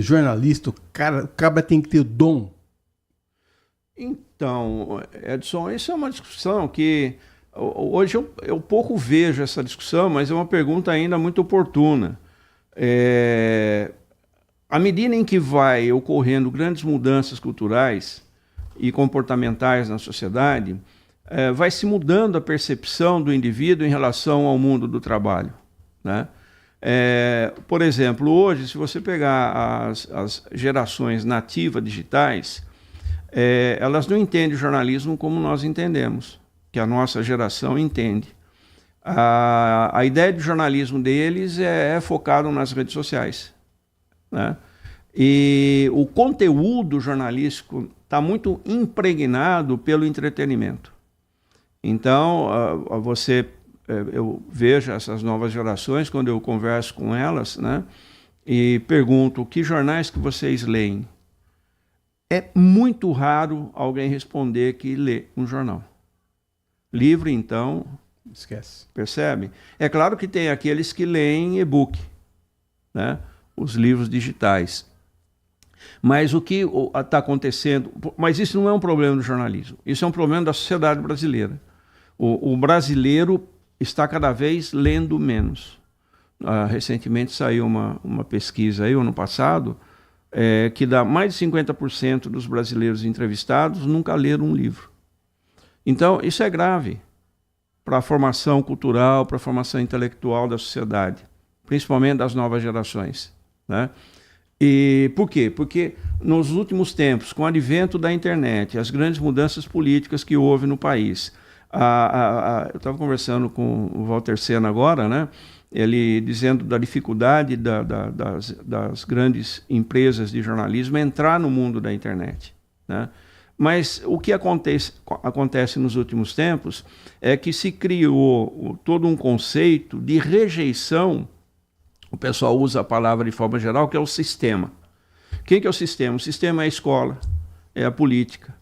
jornalista, o cara tem que ter dom? Então, Edson, isso é uma discussão que hoje eu pouco vejo essa discussão, mas é uma pergunta ainda muito oportuna. À medida em que vai ocorrendo grandes mudanças culturais e comportamentais na sociedade, vai se mudando a percepção do indivíduo em relação ao mundo do trabalho, né? Por exemplo, hoje, se você pegar as gerações nativas digitais, elas não entendem o jornalismo como nós entendemos, que a nossa geração entende. A ideia de jornalismo deles é focado nas redes sociais, né? E o conteúdo jornalístico está muito impregnado pelo entretenimento. Então, eu vejo essas novas gerações, quando eu converso com elas, né, e pergunto que jornais que vocês leem. É muito raro alguém responder que lê um jornal. Livro, então... Esquece. Percebe? É claro que tem aqueles que leem e-book, né? Os livros digitais. Mas o que está acontecendo... Mas isso não é um problema do jornalismo. Isso é um problema da sociedade brasileira. O brasileiro está cada vez lendo menos. Recentemente saiu uma pesquisa aí, ano passado, que dá mais de 50% dos brasileiros entrevistados nunca leram um livro. Então, isso é grave para a formação cultural, para a formação intelectual da sociedade, principalmente das novas gerações, né? E por quê? Porque nos últimos tempos, com o advento da internet, as grandes mudanças políticas que houve no país, eu estava conversando com o Walter Sena agora, né? Ele dizendo da dificuldade das grandes empresas de jornalismo entrar no mundo da internet, né? Mas o que acontece nos últimos tempos é que se criou todo um conceito de rejeição. O pessoal usa a palavra de forma geral, que é o sistema. Quem que é o sistema? O sistema é a escola, é a política,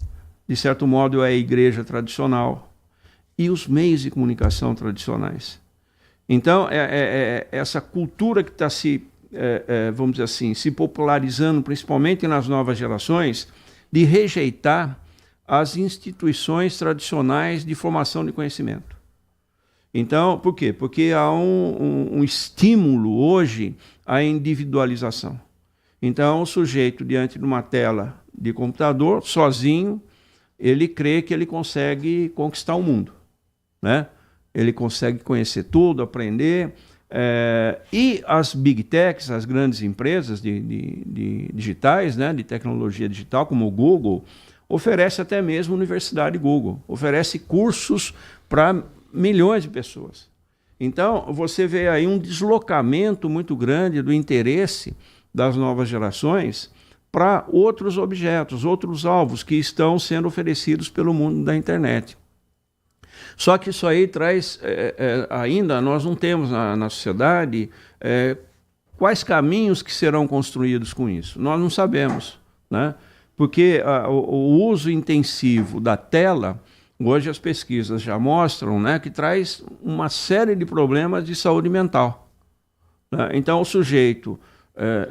de certo modo é a igreja tradicional e os meios de comunicação tradicionais. Então, essa cultura que está vamos dizer assim, se popularizando, principalmente nas novas gerações, de rejeitar as instituições tradicionais de formação de conhecimento. Então, por quê? Porque há um estímulo hoje à individualização. Então, o sujeito, diante de uma tela de computador, sozinho, ele crê que ele consegue conquistar o mundo, né? Ele consegue conhecer tudo, aprender. E as big techs, as grandes empresas de digitais, né, de tecnologia digital, como o Google, oferece até mesmo a Universidade Google, oferece cursos para milhões de pessoas. Então, você vê aí um deslocamento muito grande do interesse das novas gerações para outros objetos, outros alvos que estão sendo oferecidos pelo mundo da internet. Só que isso aí traz, ainda nós não temos na sociedade quais caminhos que serão construídos com isso. Nós não sabemos, né? Porque o uso intensivo da tela, hoje as pesquisas já mostram, né, que traz uma série de problemas de saúde mental, né? Então o sujeito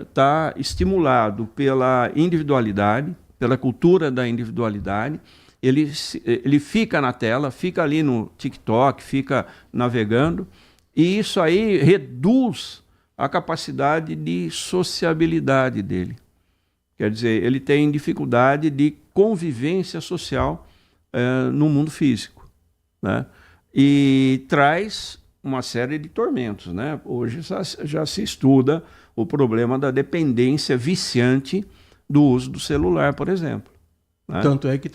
está estimulado pela individualidade, pela cultura da individualidade, ele fica na tela, fica ali no TikTok, fica navegando, e isso aí reduz a capacidade de sociabilidade dele. Quer dizer, ele tem dificuldade de convivência social no mundo físico, né? E traz uma série de tormentos, né? Hoje já se estuda o problema da dependência viciante do uso do celular, por exemplo, né? Tanto é que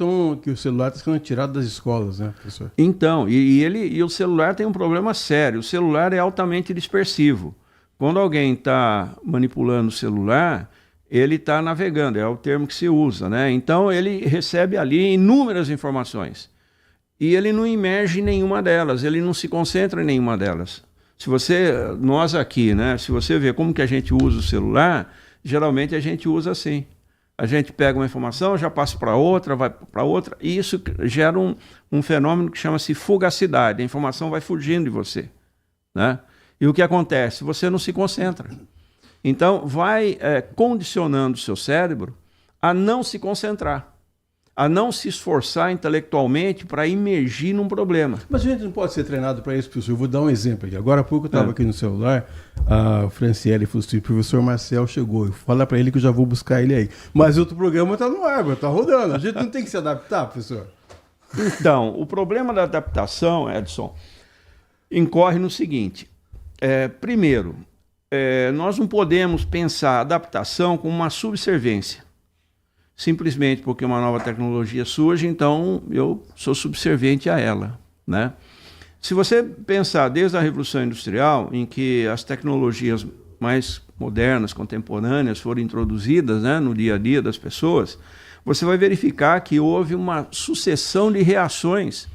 o celular está sendo tirado das escolas, né, professor? Então, e o celular tem um problema sério. O celular é altamente dispersivo. Quando alguém está manipulando o celular, ele está navegando, é o termo que se usa, né? Então ele recebe ali inúmeras informações e ele não imerge em nenhuma delas, ele não se concentra em nenhuma delas. Nós aqui, né? Se você vê como que a gente usa o celular, geralmente a gente usa assim. A gente pega uma informação, já passa para outra, vai para outra, e isso gera um fenômeno que chama-se fugacidade. A informação vai fugindo de você, né? E o que acontece? Você não se concentra. Então, vai condicionando o seu cérebro a não se concentrar, a não se esforçar intelectualmente para imergir num problema. Mas a gente não pode ser treinado para isso, professor. Eu vou dar um exemplo aqui. Agora há pouco eu estava aqui no celular, a Franciele falou assim, o professor Marcel chegou. Eu falo para ele que eu já vou buscar ele aí. Mas outro programa está no ar, está rodando. A gente não tem que se adaptar, professor? Então, o problema da adaptação, Edson, incorre no seguinte. Primeiro, nós não podemos pensar a adaptação como uma subserviência. Simplesmente porque uma nova tecnologia surge, então eu sou subserviente a ela, né? Se você pensar desde a Revolução Industrial, em que as tecnologias mais modernas, contemporâneas, foram introduzidas, né, no dia a dia das pessoas, você vai verificar que houve uma sucessão de reações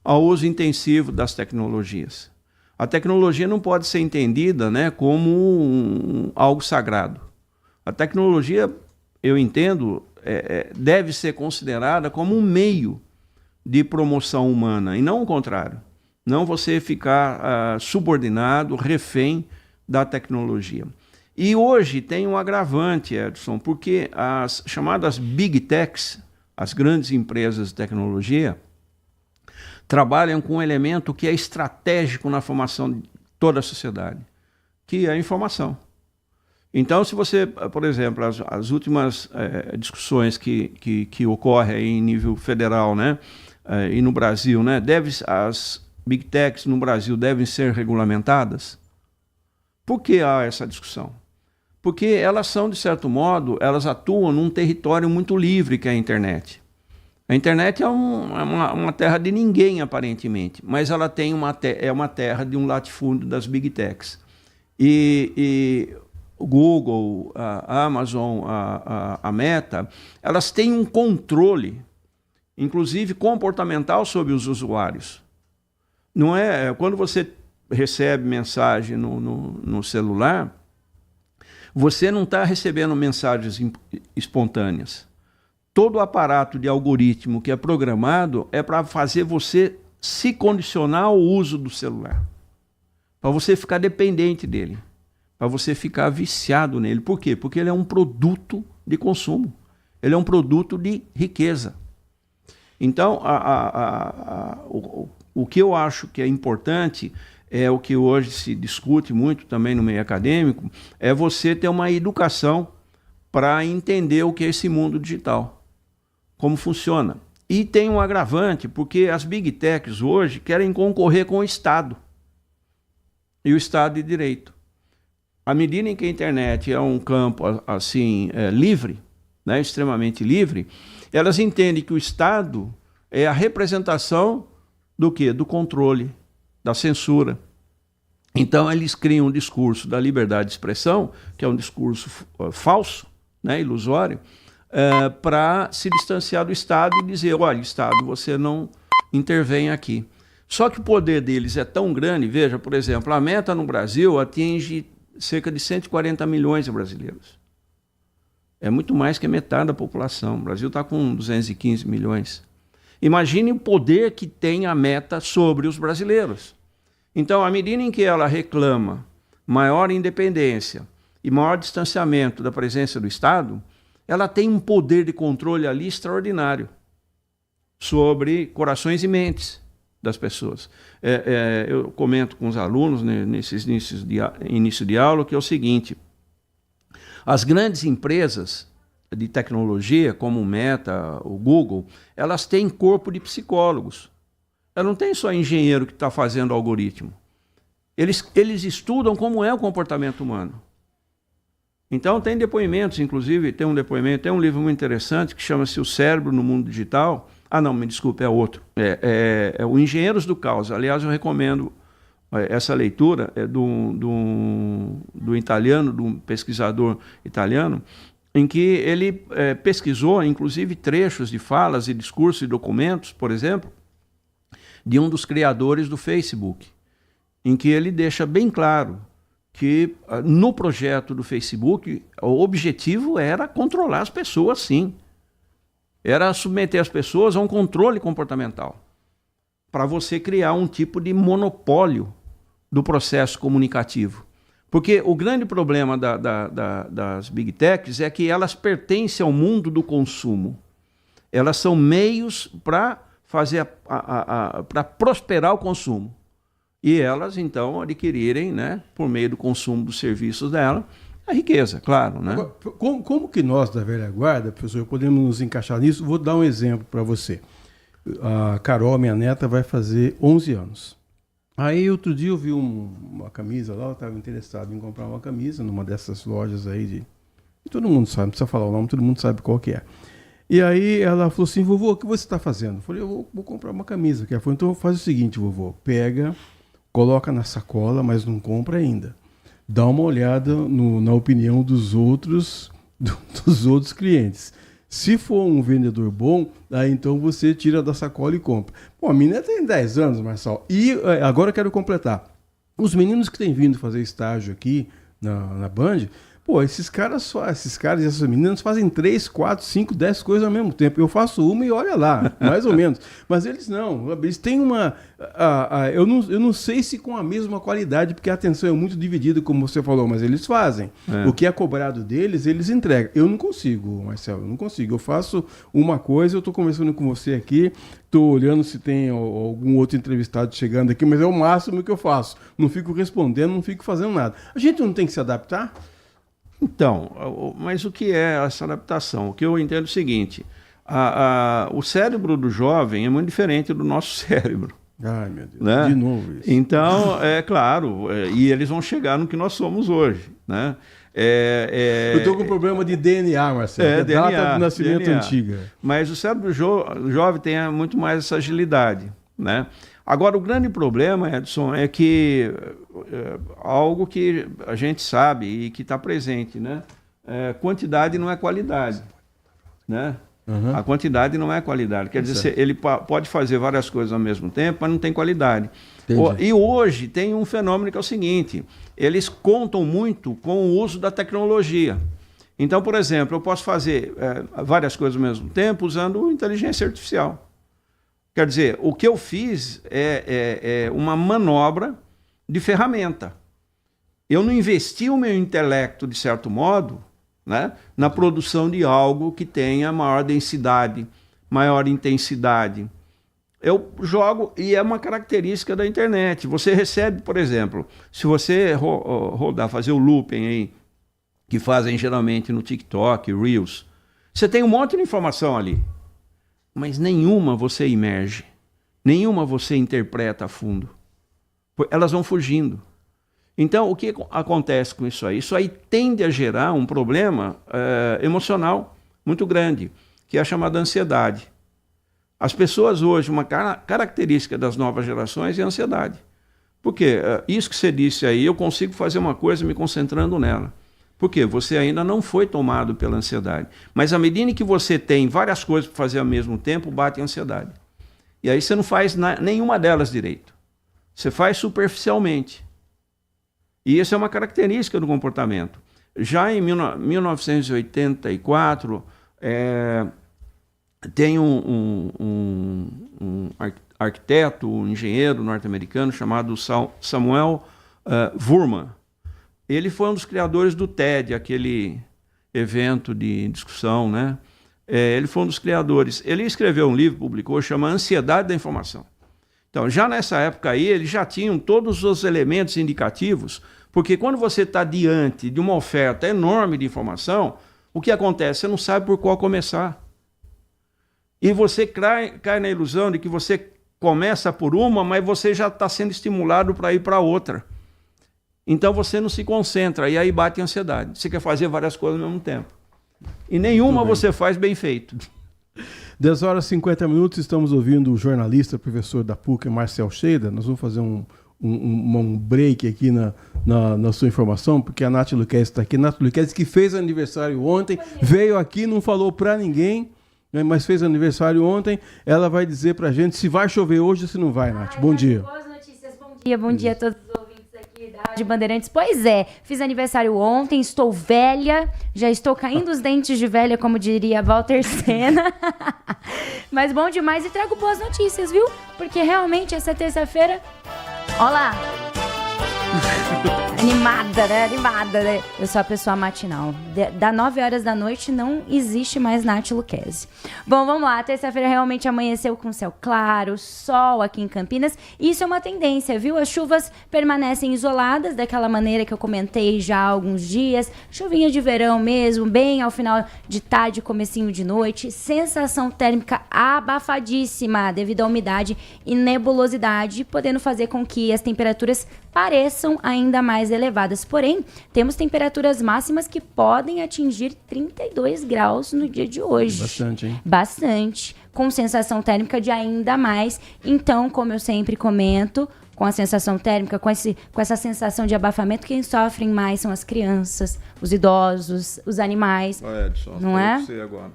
ao uso intensivo das tecnologias. A tecnologia não pode ser entendida, né, como algo sagrado. A tecnologia, eu entendo, deve ser considerada como um meio de promoção humana, e não o contrário. Não você ficar subordinado, refém da tecnologia. E hoje tem um agravante, Edson, porque as chamadas Big Techs, as grandes empresas de tecnologia, trabalham com um elemento que é estratégico na formação de toda a sociedade, que é a informação. Então, se você, por exemplo, as últimas discussões que ocorrem aí em nível federal, né, e no Brasil, né, as Big Techs no Brasil devem ser regulamentadas? Por que há essa discussão? Porque elas são, de certo modo, elas atuam num território muito livre que é a internet. A internet é uma terra de ninguém, aparentemente, mas ela tem é uma terra de um latifúndio das Big Techs. E o Google, a Amazon, a Meta, elas têm um controle, inclusive comportamental, sobre os usuários. Não é quando você recebe mensagem no celular, você não está recebendo mensagens espontâneas. Todo o aparato de algoritmo que é programado é para fazer você se condicionar ao uso do celular, para você ficar dependente dele, para você ficar viciado nele. Por quê? Porque ele é um produto de consumo, ele é um produto de riqueza. Então, o que eu acho que é importante, é o que hoje se discute muito também no meio acadêmico, é você ter uma educação para entender o que é esse mundo digital, como funciona. E tem um agravante, porque as Big Techs hoje querem concorrer com o Estado e o Estado de Direito. À medida em que a internet é um campo assim livre, né, extremamente livre, elas entendem que o Estado é a representação do quê? Do controle, da censura. Então, eles criam um discurso da liberdade de expressão, que é um discurso falso, né, ilusório, para se distanciar do Estado e dizer, olha, Estado, você não intervém aqui. Só que o poder deles é tão grande, veja, por exemplo, a Meta no Brasil atinge cerca de 140 milhões de brasileiros. É muito mais que a metade da população. O Brasil está com 215 milhões. Imagine o poder que tem a Meta sobre os brasileiros. Então, à medida em que ela reclama maior independência e maior distanciamento da presença do Estado, ela tem um poder de controle ali extraordinário sobre corações e mentes das pessoas. Eu comento com os alunos nesses início de aula que é o seguinte: as grandes empresas de tecnologia, como o Meta, o Google, elas têm corpo de psicólogos. Ela não tem só engenheiro que está fazendo algoritmo. Eles estudam como é o comportamento humano. Então tem depoimentos, inclusive tem um livro muito interessante que chama-se O Cérebro no Mundo Digital. Ah, não, me desculpe, é outro. É o Engenheiros do Caos. Aliás, eu recomendo essa leitura, do italiano, de um pesquisador italiano, em que ele pesquisou, inclusive, trechos de falas e discursos e documentos, por exemplo, de um dos criadores do Facebook, em que ele deixa bem claro que no projeto do Facebook o objetivo era controlar as pessoas, sim. Era submeter as pessoas a um controle comportamental, para você criar um tipo de monopólio do processo comunicativo. Porque o grande problema das Big Techs é que elas pertencem ao mundo do consumo. Elas são meios para fazer para prosperar o consumo. E elas, então, adquirirem, né, por meio do consumo dos serviços dela, a riqueza, claro. Né? Agora, como que nós, da velha guarda, professor, podemos nos encaixar nisso? Vou dar um exemplo para você. A Carol, minha neta, vai fazer 11 anos. Aí, outro dia, eu vi uma camisa lá, eu estava interessado em comprar uma camisa numa dessas lojas aí e todo mundo sabe, não precisa falar o nome, todo mundo sabe qual que é. E aí ela falou assim, vovô, o que você está fazendo? Eu falei, eu vou comprar uma camisa. Ela falou, então faz o seguinte, vovô, pega, coloca na sacola, mas não compra ainda. Dá uma olhada na opinião dos outros clientes. Se for um vendedor bom, aí então você tira da sacola e compra. Pô, a menina tem 10 anos, Marçal. E agora eu quero completar. Os meninos que têm vindo fazer estágio aqui na Band, pô, esses caras e essas meninas fazem 3, 4, 5, 10 coisas ao mesmo tempo. Eu faço uma e olha lá, mais ou menos. Mas eles não. Eles têm uma... eu não sei se com a mesma qualidade, porque a atenção é muito dividida, como você falou, mas eles fazem. O que é cobrado deles, eles entregam. Eu não consigo, Marcelo, eu não consigo. Eu faço uma coisa, eu estou conversando com você aqui, estou olhando se tem algum outro entrevistado chegando aqui, mas é o máximo que eu faço. Não fico respondendo, não fico fazendo nada. A gente não tem que se adaptar? Então, mas o que é essa adaptação? O que eu entendo é o seguinte, o cérebro do jovem é muito diferente do nosso cérebro. Ai, meu Deus, né? De novo isso. Então, é claro, e eles vão chegar no que nós somos hoje, né? Eu estou com problema de DNA, Marcelo, DNA, data do nascimento DNA. antiga. Mas o cérebro jovem tem muito mais essa agilidade, né? Agora, o grande problema, Edson, é que algo que a gente sabe e que está presente, né? Quantidade não é qualidade, né? Uhum. A quantidade não é qualidade. Quer dizer, ele pode fazer várias coisas ao mesmo tempo, mas não tem qualidade. E hoje tem um fenômeno que é o seguinte, eles contam muito com o uso da tecnologia. Então, por exemplo, eu posso fazer várias coisas ao mesmo tempo usando inteligência artificial. Quer dizer, o que eu fiz é uma manobra de ferramenta. Eu não investi o meu intelecto, de certo modo, né, na produção de algo que tenha maior densidade, maior intensidade. Eu jogo, e é uma característica da internet. Você recebe, por exemplo, se você rodar, fazer o looping aí, que fazem geralmente no TikTok, Reels, você tem um monte de informação ali. Mas nenhuma você imerge, nenhuma você interpreta a fundo. Elas vão fugindo. Então, o que acontece com isso aí? Isso aí tende a gerar um problema emocional muito grande, que é a chamada ansiedade. As pessoas hoje, uma característica das novas gerações é a ansiedade. Por quê? Isso que você disse aí, eu consigo fazer uma coisa me concentrando nela. Por quê? Você ainda não foi tomado pela ansiedade. Mas à medida que você tem várias coisas para fazer ao mesmo tempo, bate a ansiedade. E aí você não faz nenhuma delas direito. Você faz superficialmente. E isso é uma característica do comportamento. Já em 1984, tem um arquiteto, um engenheiro norte-americano chamado Samuel Wurman. Ele foi um dos criadores do TED, aquele evento de discussão, né? Ele foi um dos criadores. Ele escreveu um livro, publicou, chama Ansiedade da Informação. Então, já nessa época aí, eles já tinham todos os elementos indicativos, porque quando você está diante de uma oferta enorme de informação, o que acontece? Você não sabe por qual começar. E você cai na ilusão de que você começa por uma, mas você já está sendo estimulado para ir para outra. Então você não se concentra, e aí bate a ansiedade. Você quer fazer várias coisas ao mesmo tempo. E nenhuma você faz bem feito. 10 horas e 50 minutos, estamos ouvindo o jornalista, professor da PUC, Marcel Cheida. Nós vamos fazer um break aqui na sua informação, porque a Nath Luquezzi está aqui. Nath Luquezzi, que fez aniversário ontem, veio aqui, não falou para ninguém, mas fez aniversário ontem. Ela vai dizer para a gente se vai chover hoje ou se não vai, Nath. Bom dia. Boas notícias, bom dia a todos os ouvintes aqui da Rádio Bandeirantes. Pois é, fiz aniversário ontem, estou velha, já estou caindo os dentes de velha, como diria Walter Senna. Mas bom demais e trago boas notícias, viu? Porque realmente essa terça-feira... Olha lá! Animada, né? Eu sou a pessoa matinal. Da 9 horas da noite não existe mais Nath Luquezzi. Bom, vamos lá. Terça-feira realmente amanheceu com céu claro, sol aqui em Campinas. Isso é uma tendência, viu? As chuvas permanecem isoladas daquela maneira que eu comentei já há alguns dias. Chuvinha de verão mesmo, bem ao final de tarde, comecinho de noite. Sensação térmica abafadíssima devido à umidade e nebulosidade, podendo fazer com que as temperaturas pareçam ainda mais elevadas. Porém, temos temperaturas máximas que podem atingir 32 graus no dia de hoje. Bastante, hein? Bastante. Com sensação térmica de ainda mais. Então, como eu sempre comento, com a sensação térmica, com essa sensação de abafamento, quem sofrem mais são as crianças, os idosos, os animais. Edson, não é? Você agora.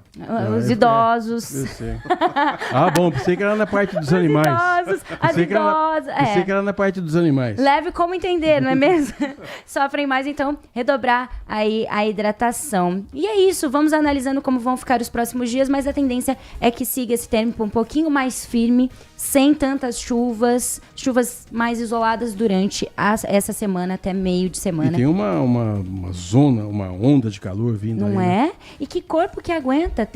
Os idosos. Eu sei. Bom, pensei que era na parte dos animais. As idosas. Pensei que era na parte dos animais. Leve como entender, não é mesmo? Sofrem mais, então, redobrar aí a hidratação. E é isso, vamos analisando como vão ficar os próximos dias, mas a tendência é que siga esse tempo um pouquinho mais firme, sem tantas chuvas mais isoladas durante essa semana até meio de semana. E tem uma zona, uma onda de calor vindo não aí. Não é? E que corpo que aguenta?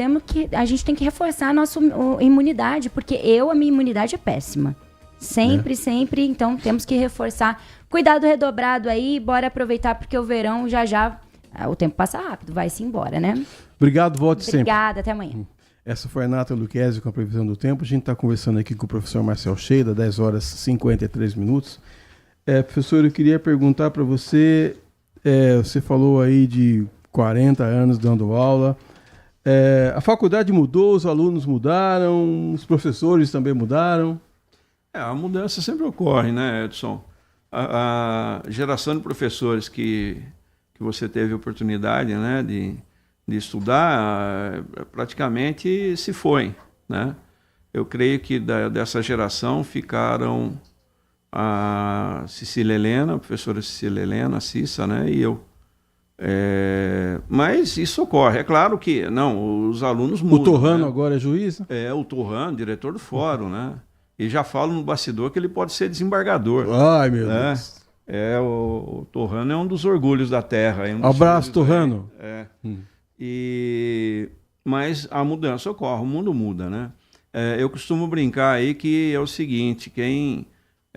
A gente tem que reforçar a nossa imunidade, porque a minha imunidade é péssima. Sempre, então temos que reforçar. Cuidado redobrado aí, bora aproveitar, porque o verão já o tempo passa rápido, vai-se embora, né? Obrigado, volte sempre. Obrigada, até amanhã. Essa foi a Nath Luquezzi com a previsão do tempo. A gente está conversando aqui com o professor Marcel Cheida, 10 horas e 53 minutos. Professor, eu queria perguntar para você, você falou aí de 40 anos dando aula. A faculdade mudou, os alunos mudaram, os professores também mudaram? A mudança sempre ocorre, né, Edson? A geração de professores que você teve oportunidade, né, de estudar, praticamente se foi, né? Eu creio que dessa geração ficaram a Cecília Helena, a professora Cecília Helena, a Cissa, né, e eu. Mas isso ocorre. É claro que, os alunos mudam. O Torrano, né? Agora é juiz? O Torrano, diretor do fórum, né? E já falo no bastidor que ele pode ser desembargador. Ai, meu Deus. O Torrano é um dos orgulhos da terra. Abraço, Torrano. Mas a mudança ocorre, o mundo muda, né? Eu costumo brincar aí que é o seguinte, quem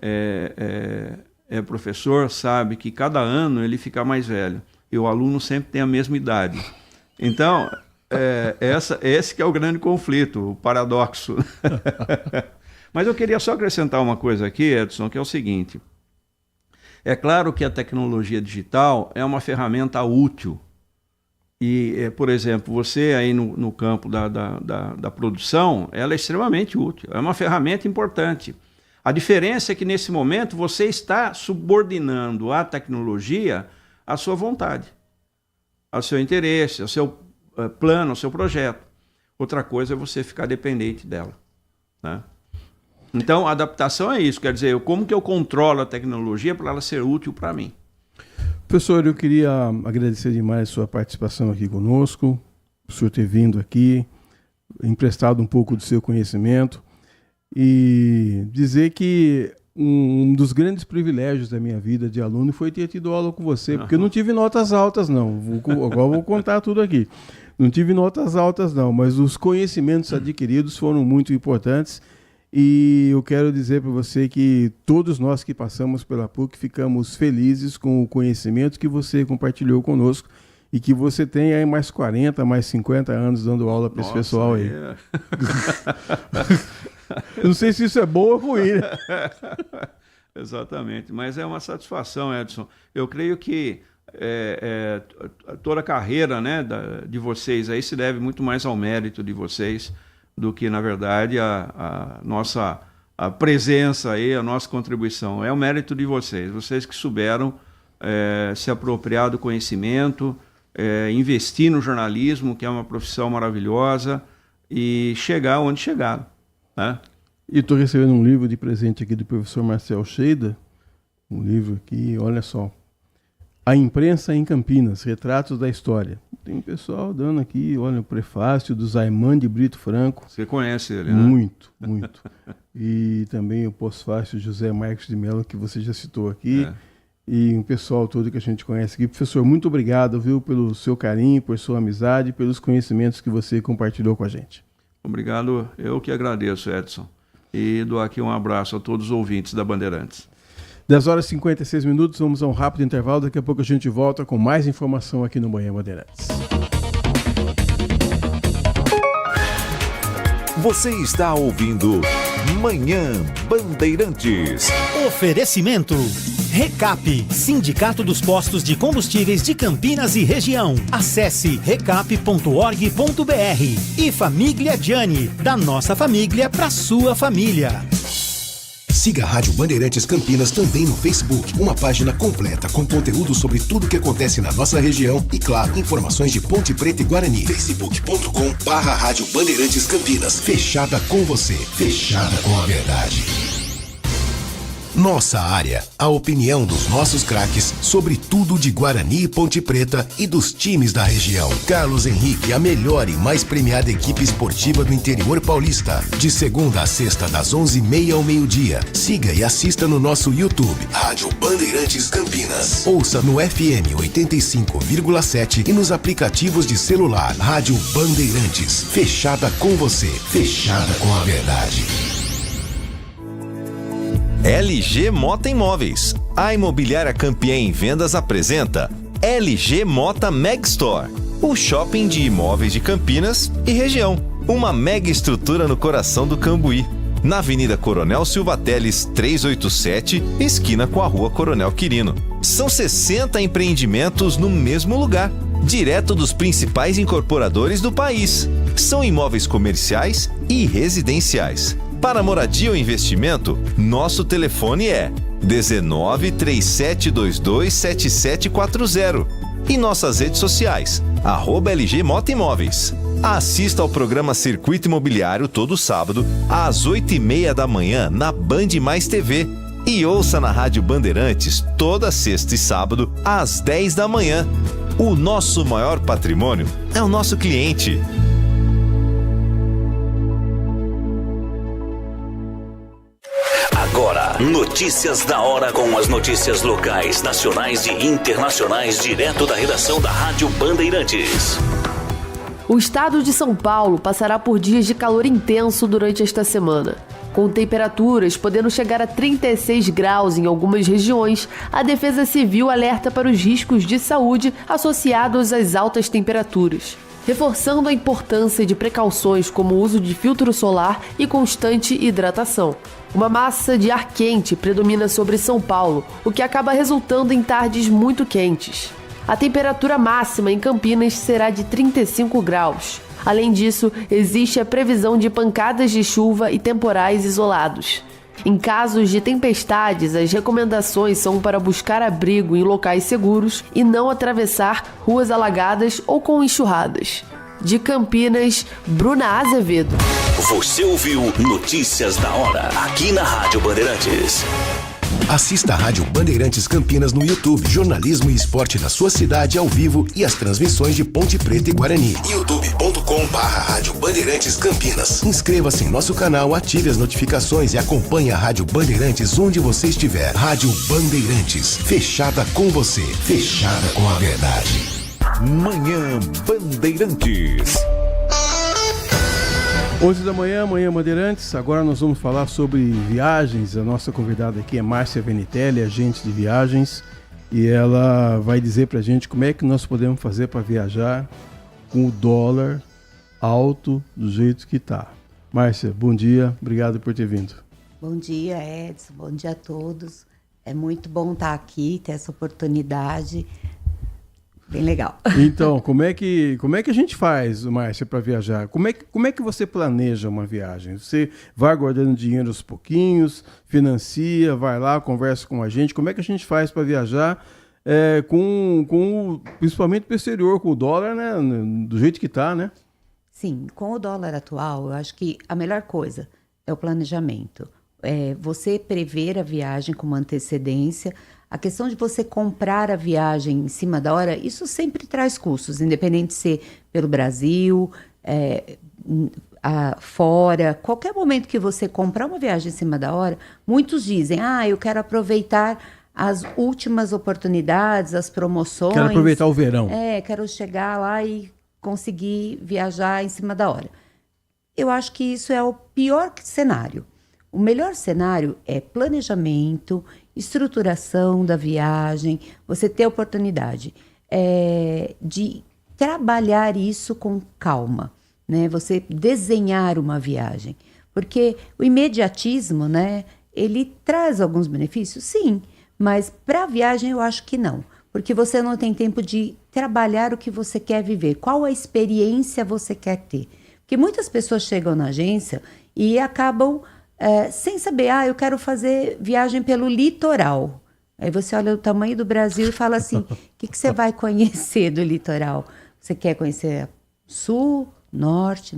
é professor sabe que cada ano ele fica mais velho e o aluno sempre tem a mesma idade. Então, esse que é o grande conflito, o paradoxo. Mas eu queria só acrescentar uma coisa aqui, Edson, que é o seguinte. É claro que a tecnologia digital é uma ferramenta útil. E, por exemplo, você aí no campo da produção, ela é extremamente útil, é uma ferramenta importante. A diferença é que nesse momento você está subordinando à tecnologia a sua vontade, ao seu interesse, ao seu plano, ao seu projeto. Outra coisa é você ficar dependente dela, né? Então, a adaptação é isso, quer dizer, como que eu controlo a tecnologia para ela ser útil para mim. Professor, eu queria agradecer demais a sua participação aqui conosco, o senhor ter vindo aqui, emprestado um pouco do seu conhecimento e dizer que um dos grandes privilégios da minha vida de aluno foi ter tido aula com você, porque eu não tive notas altas não, agora vou contar tudo aqui. Não tive notas altas não, mas os conhecimentos adquiridos foram muito importantes. E eu quero dizer para você que todos nós que passamos pela PUC ficamos felizes com o conhecimento que você compartilhou conosco e que você tem aí mais 40, mais 50 anos dando aula para esse pessoal aí. Eu não sei se isso é bom ou ruim, né? Exatamente, mas é uma satisfação, Edson. Eu creio que toda a carreira, né, de vocês aí se deve muito mais ao mérito de vocês do que, na verdade, a nossa presença aí, a nossa contribuição. É o mérito de vocês que souberam se apropriar do conhecimento, investir no jornalismo, que é uma profissão maravilhosa, e chegar onde chegaram, né? E estou recebendo um livro de presente aqui do professor Marcel Sheida, um livro aqui, olha só, A Imprensa em Campinas, Retratos da História. Tem pessoal dando aqui, olha, o prefácio do Zaiman de Brito Franco. Você conhece ele, né? Muito, muito. E também o pós-fácio José Marcos de Mello, que você já citou aqui. E um pessoal todo que a gente conhece aqui. Professor, muito obrigado, viu, pelo seu carinho, por sua amizade, pelos conhecimentos que você compartilhou com a gente. Obrigado, eu que agradeço, Edson. E dou aqui um abraço a todos os ouvintes da Bandeirantes. 10h56, vamos a um rápido intervalo. Daqui a pouco a gente volta com mais informação aqui no Manhã Bandeirantes. Você está ouvindo Manhã Bandeirantes. Oferecimento Recap, Sindicato dos Postos de Combustíveis de Campinas e Região. Acesse recap.org.br. E Família Gianni, da nossa família para sua família. Siga a Rádio Bandeirantes Campinas também no Facebook, uma página completa com conteúdo sobre tudo que acontece na nossa região e, claro, informações de Ponte Preta e Guarani. facebook.com/Rádio Bandeirantes Campinas. Fechada com você, fechada com a verdade. Nossa área, a opinião dos nossos craques sobre tudo de Guarani e Ponte Preta e dos times da região. Carlos Henrique, a melhor e mais premiada equipe esportiva do interior paulista. De segunda a sexta, das 11h30 ao meio-dia. Siga e assista no nosso YouTube, Rádio Bandeirantes Campinas. Ouça no FM 85,7 e nos aplicativos de celular. Rádio Bandeirantes, fechada com você, fechada com a verdade. LG Mota Imóveis. A imobiliária campeã em vendas apresenta LG Mota Meg Store, o shopping de imóveis de Campinas e região. Uma mega estrutura no coração do Cambuí, na Avenida Coronel Silva Teles 387, esquina com a Rua Coronel Quirino. São 60 empreendimentos no mesmo lugar, direto dos principais incorporadores do país. São imóveis comerciais e residenciais. Para moradia ou investimento, nosso telefone é 19 3722 7740 e nossas redes sociais, @LG Mota Imóveis. Assista ao programa Circuito Imobiliário todo sábado, às 8h30 da manhã, na Band Mais TV. E ouça na Rádio Bandeirantes toda sexta e sábado, às 10 da manhã. O nosso maior patrimônio é o nosso cliente. Agora, notícias da hora com as notícias locais, nacionais e internacionais, direto da redação da Rádio Bandeirantes. O estado de São Paulo passará por dias de calor intenso durante esta semana. Com temperaturas podendo chegar a 36 graus em algumas regiões, a Defesa Civil alerta para os riscos de saúde associados às altas temperaturas, reforçando a importância de precauções como o uso de filtro solar e constante hidratação. Uma massa de ar quente predomina sobre São Paulo, o que acaba resultando em tardes muito quentes. A temperatura máxima em Campinas será de 35 graus. Além disso, existe a previsão de pancadas de chuva e temporais isolados. Em casos de tempestades, as recomendações são para buscar abrigo em locais seguros e não atravessar ruas alagadas ou com enxurradas. De Campinas, Bruna Azevedo. Você ouviu Notícias da Hora, aqui na Rádio Bandeirantes. Assista a Rádio Bandeirantes Campinas no YouTube. Jornalismo e esporte da sua cidade ao vivo e as transmissões de Ponte Preta e Guarani. youtube.com/Rádio Bandeirantes Campinas. Inscreva-se em nosso canal, ative as notificações e acompanhe a Rádio Bandeirantes onde você estiver. Rádio Bandeirantes, fechada com você, fechada com a verdade. Manhã Bandeirantes. 11 da manhã, Manhã Bandeirantes. Agora nós vamos falar sobre viagens. A nossa convidada aqui é Márcia Venitelli, agente de viagens, e ela vai dizer pra gente como é que nós podemos fazer para viajar com o dólar alto do jeito que tá. Márcia, bom dia, obrigado por ter vindo. Bom dia, Edson, bom dia a todos. É muito bom estar aqui, ter essa oportunidade. Bem legal. Então, como é que a gente faz, Márcia, para viajar? Como é que você planeja uma viagem? Você vai guardando dinheiro aos pouquinhos, vai lá, conversa com a gente. Como é que a gente faz para viajar principalmente para o exterior, com o dólar, né, do jeito que está, né? Sim, com o dólar atual, eu acho que a melhor coisa é o planejamento. Você prever a viagem com uma antecedência. A questão de você comprar a viagem em cima da hora, isso sempre traz custos, independente de ser pelo Brasil, fora. Qualquer momento que você comprar uma viagem em cima da hora, muitos dizem, eu quero aproveitar as últimas oportunidades, as promoções. Quero aproveitar o verão. Quero chegar lá e conseguir viajar em cima da hora. Eu acho que isso é o pior cenário. O melhor cenário é planejamento, estruturação da viagem, você ter a oportunidade de trabalhar isso com calma, né? Você desenhar uma viagem. Porque o imediatismo, né, ele traz alguns benefícios, sim, mas para a viagem eu acho que não. Porque você não tem tempo de trabalhar o que você quer viver, qual a experiência você quer ter. Porque muitas pessoas chegam na agência e acabam sem saber, eu quero fazer viagem pelo litoral. Aí você olha o tamanho do Brasil e fala assim, o que você vai conhecer do litoral? Você quer conhecer sul, norte,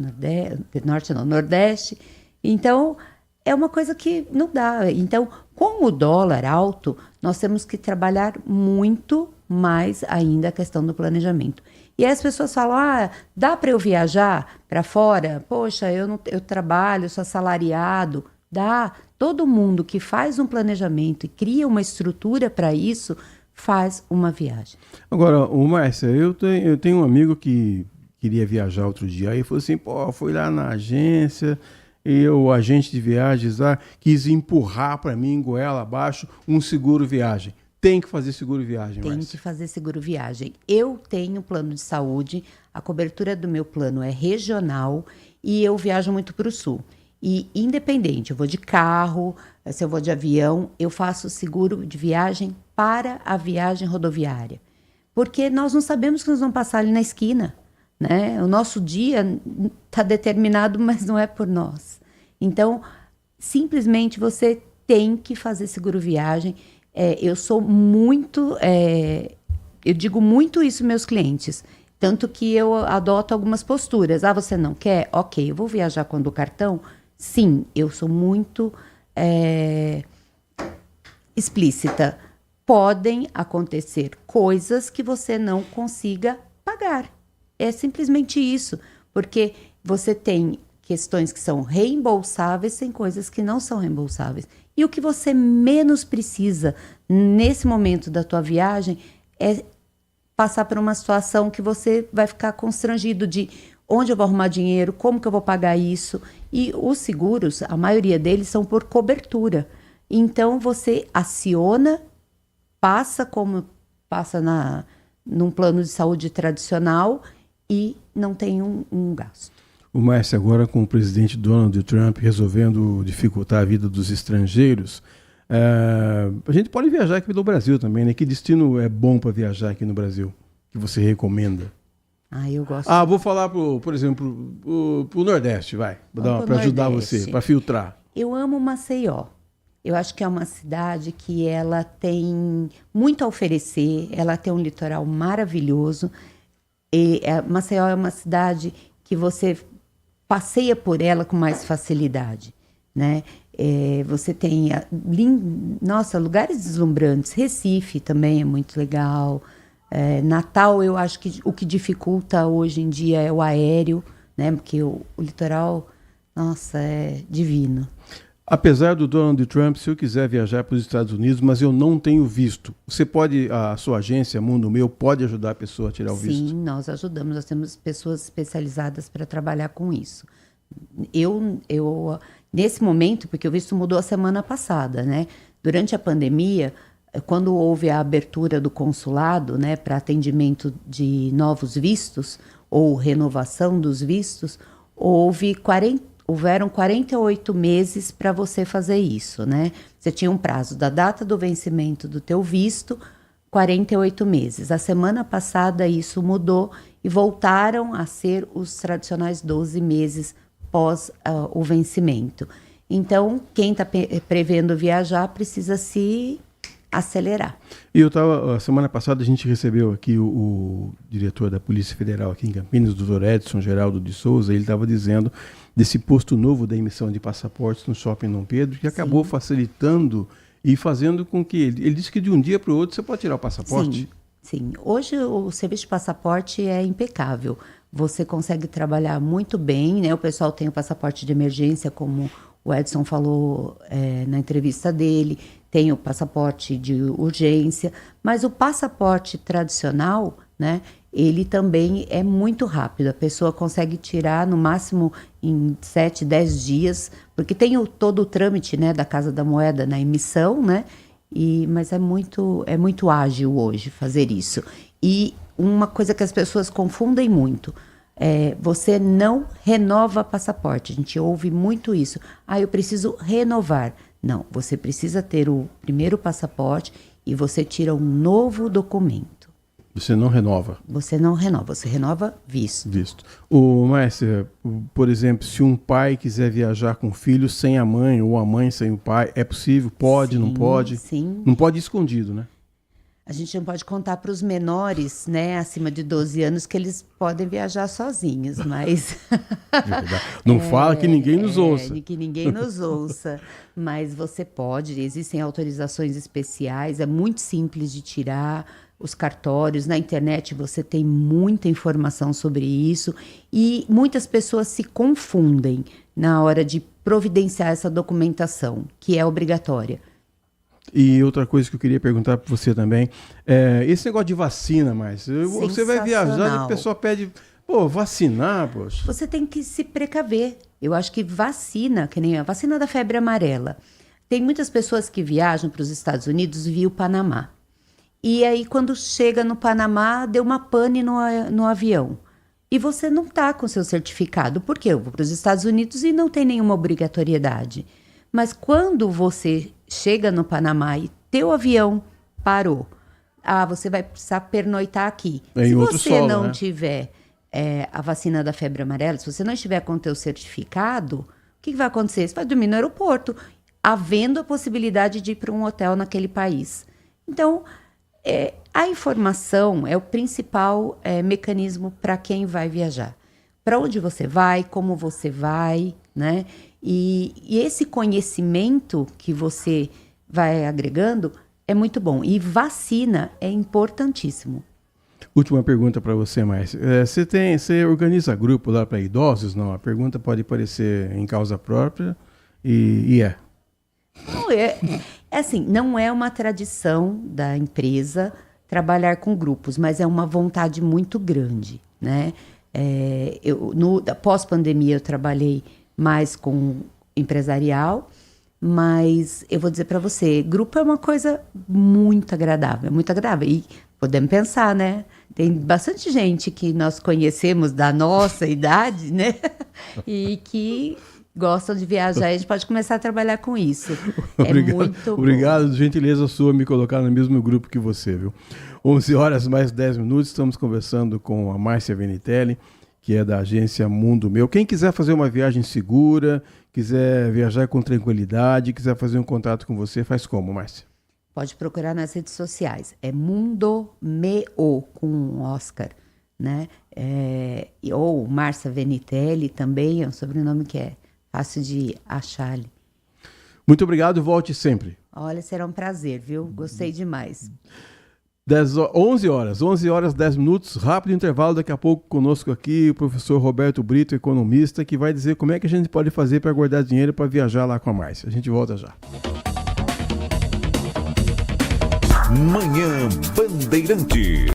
nordeste? Então, é uma coisa que não dá. Então, com o dólar alto, nós temos que trabalhar muito mais ainda a questão do planejamento. E aí as pessoas falam, dá para eu viajar para fora? Poxa, eu trabalho, sou assalariado. Dá. Todo mundo que faz um planejamento e cria uma estrutura para isso, faz uma viagem. Agora, Márcia, eu tenho um amigo que queria viajar outro dia, aí falou assim, fui lá na agência, e o agente de viagens lá quis empurrar para mim, goela abaixo, um seguro viagem. Tem que fazer seguro viagem, Márcia. Tem que fazer seguro viagem. Eu tenho plano de saúde, a cobertura do meu plano é regional e eu viajo muito para o sul. E independente, eu vou de carro, se eu vou de avião, eu faço seguro de viagem para a viagem rodoviária. Porque nós não sabemos que nós vamos passar ali na esquina, né? O nosso dia está determinado, mas não é por nós. Então, simplesmente você tem que fazer seguro viagem. Eu sou muito... eu digo muito isso aos meus clientes. Tanto que eu adoto algumas posturas. Você não quer? Ok, eu vou viajar com o cartão? Sim, eu sou muito explícita. Podem acontecer coisas que você não consiga pagar. É simplesmente isso. Porque você tem questões que são reembolsáveis, tem coisas que não são reembolsáveis. E o que você menos precisa nesse momento da tua viagem é passar por uma situação que você vai ficar constrangido de onde eu vou arrumar dinheiro, como que eu vou pagar isso. E os seguros, a maioria deles são por cobertura. Então, você aciona, passa como passa num plano de saúde tradicional e não tem um gasto. O Márcio, agora com o presidente Donald Trump resolvendo dificultar a vida dos estrangeiros, a gente pode viajar aqui pelo Brasil também, né? Que destino é bom para viajar aqui no Brasil, que você recomenda? Eu gosto. Vou falar, por exemplo, pro Nordeste, vai. Para ajudar você, para filtrar. Eu amo Maceió. Eu acho que é uma cidade que ela tem muito a oferecer, ela tem um litoral maravilhoso. E Maceió é uma cidade que você passeia por ela com mais facilidade, né? Você tem, lugares deslumbrantes. Recife também é muito legal. Natal, eu acho que o que dificulta hoje em dia é o aéreo, né? Porque o litoral, nossa, é divino. Apesar do Donald Trump, se eu quiser viajar para os Estados Unidos, mas eu não tenho visto, a sua agência, Mundo Meu, pode ajudar a pessoa a tirar o visto? Sim, nós ajudamos, nós temos pessoas especializadas para trabalhar com isso. Nesse momento, porque o visto mudou a semana passada, né? Durante a pandemia, quando houve a abertura do consulado, né, para atendimento de novos vistos, ou renovação dos vistos, houveram 48 meses para você fazer isso, né? Você tinha um prazo da data do vencimento do teu visto, 48 meses. A semana passada isso mudou e voltaram a ser os tradicionais 12 meses pós o vencimento. Então, quem está prevendo viajar precisa se acelerar. E a semana passada a gente recebeu aqui o diretor da Polícia Federal aqui em Campinas, o doutor Edson Geraldo de Souza. Ele estava dizendo desse posto novo da emissão de passaportes no Shopping Dom Pedro, que acabou facilitando e fazendo com que ele disse que de um dia para o outro você pode tirar o passaporte. Sim. Hoje o serviço de passaporte é impecável. Você consegue trabalhar muito bem, né? O pessoal tem o passaporte de emergência, como o Edson falou na entrevista dele, tem o passaporte de urgência, mas o passaporte tradicional, né? Ele também é muito rápido. A pessoa consegue tirar no máximo em 7, 10 dias, porque tem todo o trâmite, né, da Casa da Moeda na emissão, né? Mas é muito ágil hoje fazer isso. E uma coisa que as pessoas confundem muito, você não renova passaporte. A gente ouve muito isso. Eu preciso renovar. Não, você precisa ter o primeiro passaporte e você tira um novo documento. Você não renova? Você não renova, você renova visto. Márcia, por exemplo, se um pai quiser viajar com o filho sem a mãe ou a mãe sem o pai, é possível? Pode, não pode? Sim. Não pode ir escondido, né? A gente não pode contar para os menores, né, acima de 12 anos, que eles podem viajar sozinhos, mas... Não fala que ninguém nos ouça. Que ninguém nos ouça, mas você pode, existem autorizações especiais, é muito simples de tirar os cartórios, na internet você tem muita informação sobre isso e muitas pessoas se confundem na hora de providenciar essa documentação, que é obrigatória. E outra coisa que eu queria perguntar para você também, esse negócio de vacina, você vai viajar e a pessoa pede, vacinar, poxa. Você tem que se precaver. Eu acho que vacina, que nem a vacina da febre amarela. Tem muitas pessoas que viajam para os Estados Unidos via o Panamá. E aí, quando chega no Panamá, deu uma pane no avião. E você não está com seu certificado. Por quê? Eu vou para os Estados Unidos e não tem nenhuma obrigatoriedade. Mas quando você chega no Panamá e teu avião parou, você vai precisar pernoitar aqui. Se você não tiver a vacina da febre amarela, se você não estiver com o teu certificado, o que vai acontecer? Você vai dormir no aeroporto, havendo a possibilidade de ir para um hotel naquele país. Então, a informação é o principal mecanismo para quem vai viajar. Para onde você vai, como você vai, né? E esse conhecimento que você vai agregando é muito bom. E vacina é importantíssimo. Última pergunta para você, Márcia. Você organiza grupo lá para idosos? Não, a pergunta pode parecer em causa própria e é. Não, assim, não é uma tradição da empresa trabalhar com grupos, mas é uma vontade muito grande, né? Pós-pandemia eu trabalhei mais com empresarial, mas eu vou dizer para você, grupo é uma coisa muito agradável, e podemos pensar, né? Tem bastante gente que nós conhecemos da nossa idade, né? E que gostam de viajar, a gente pode começar a trabalhar com isso. Obrigado, gentileza sua me colocar no mesmo grupo que você, viu? 11 horas mais 10 minutos, estamos conversando com a Márcia Venitelli, que é da agência Mundo Meu. Quem quiser fazer uma viagem segura, quiser viajar com tranquilidade, quiser fazer um contato com você, faz como, Márcia? Pode procurar nas redes sociais. É Mundo Meu, com um Oscar, né? Ou Márcia Venitelli também, é um sobrenome que é fácil de achar ali. Muito obrigado, volte sempre. Olha, será um prazer, viu? Gostei demais. 11 horas 10 minutos, rápido intervalo, daqui a pouco conosco aqui o professor Roberto Brito, economista, que vai dizer como é que a gente pode fazer para guardar dinheiro para viajar lá com a Márcia. A gente volta já. Manhã Bandeirantes.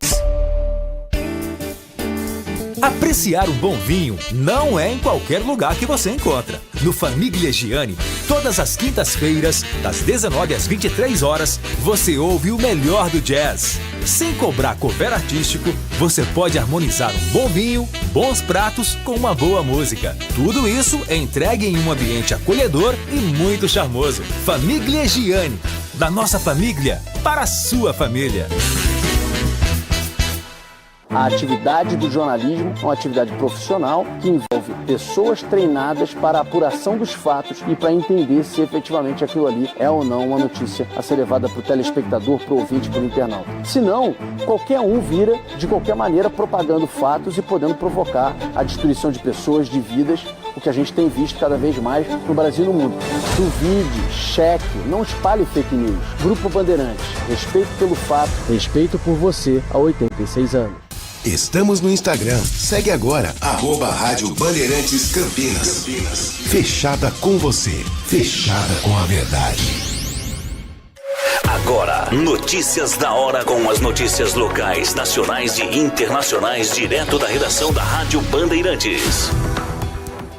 Apreciar um bom vinho não é em qualquer lugar que você encontra. No Famiglia Gianni, todas as quintas-feiras, das 19 às 23 horas, você ouve o melhor do jazz. Sem cobrar cover artístico, você pode harmonizar um bom vinho, bons pratos com uma boa música. Tudo isso é entregue em um ambiente acolhedor e muito charmoso. Famiglia Gianni, da nossa família para a sua família. A atividade do jornalismo é uma atividade profissional que envolve pessoas treinadas para a apuração dos fatos e para entender se efetivamente aquilo ali é ou não uma notícia a ser levada para o telespectador, para o ouvinte, para o internauta. Senão, qualquer um vira, de qualquer maneira, propagando fatos e podendo provocar a destruição de pessoas, de vidas, o que a gente tem visto cada vez mais no Brasil e no mundo. Duvide, cheque, não espalhe fake news. Grupo Bandeirantes, respeito pelo fato, respeito por você há 86 anos. Estamos no Instagram. Segue agora, @Rádio Bandeirantes Campinas. Fechada com você. Fechada com a verdade. Agora, notícias da hora com as notícias locais, nacionais e internacionais, direto da redação da Rádio Bandeirantes.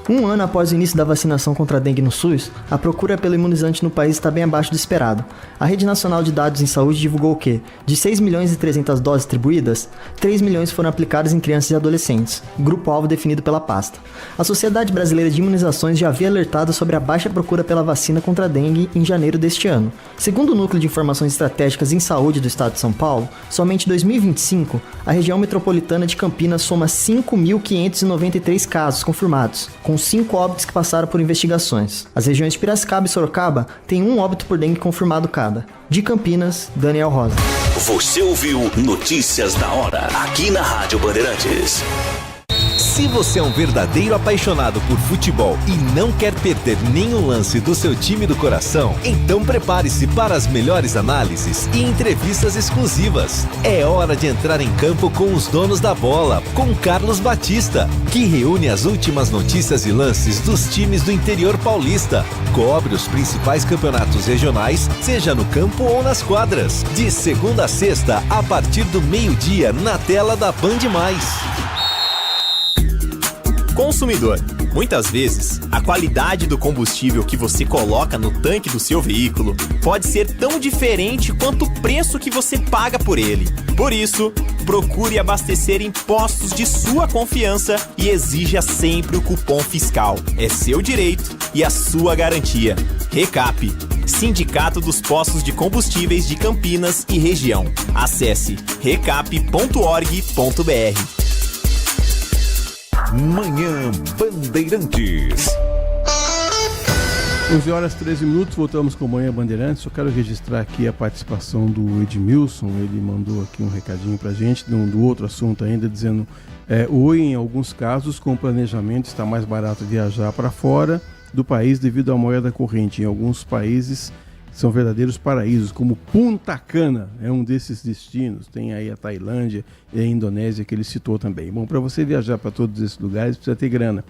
Um ano após o início da vacinação contra a dengue no SUS, a procura pelo imunizante no país está bem abaixo do esperado. A Rede Nacional de Dados em Saúde divulgou que, de 6 milhões e 300 doses distribuídas, 3 milhões foram aplicadas em crianças e adolescentes, grupo-alvo definido pela pasta. A Sociedade Brasileira de Imunizações já havia alertado sobre a baixa procura pela vacina contra a dengue em janeiro deste ano. Segundo o Núcleo de Informações Estratégicas em Saúde do Estado de São Paulo, somente em 2025, a região metropolitana de Campinas soma 5.593 casos confirmados, com 5 óbitos que passaram por investigações. As regiões de Piracicaba e Sorocaba têm 1 óbito por dengue confirmado cada. De Campinas, Daniel Rosa. Você ouviu Notícias da Hora, aqui na Rádio Bandeirantes. Se você é um verdadeiro apaixonado por futebol e não quer perder nenhum lance do seu time do coração, então prepare-se para as melhores análises e entrevistas exclusivas. É hora de entrar em campo com os donos da bola, com Carlos Batista, que reúne as últimas notícias e lances dos times do interior paulista. Cobre os principais campeonatos regionais, seja no campo ou nas quadras. De segunda a sexta, a partir do meio-dia, na tela da Band+. Consumidor, muitas vezes, a qualidade do combustível que você coloca no tanque do seu veículo pode ser tão diferente quanto o preço que você paga por ele. Por isso, procure abastecer em postos de sua confiança e exija sempre o cupom fiscal. É seu direito e a sua garantia. Recap, Sindicato dos Postos de Combustíveis de Campinas e Região. Acesse recap.org.br. Manhã Bandeirantes. 11 horas 13 minutos, voltamos com Manhã Bandeirantes. Só quero registrar aqui a participação do Edmilson. Ele mandou aqui um recadinho pra gente, do outro assunto ainda, dizendo: hoje, em alguns casos, com planejamento, está mais barato viajar para fora do país devido à moeda corrente. Em alguns países são verdadeiros paraísos, como Punta Cana é um desses destinos. Tem aí a Tailândia e a Indonésia que ele citou também. Bom, para você viajar para todos esses lugares precisa ter grana.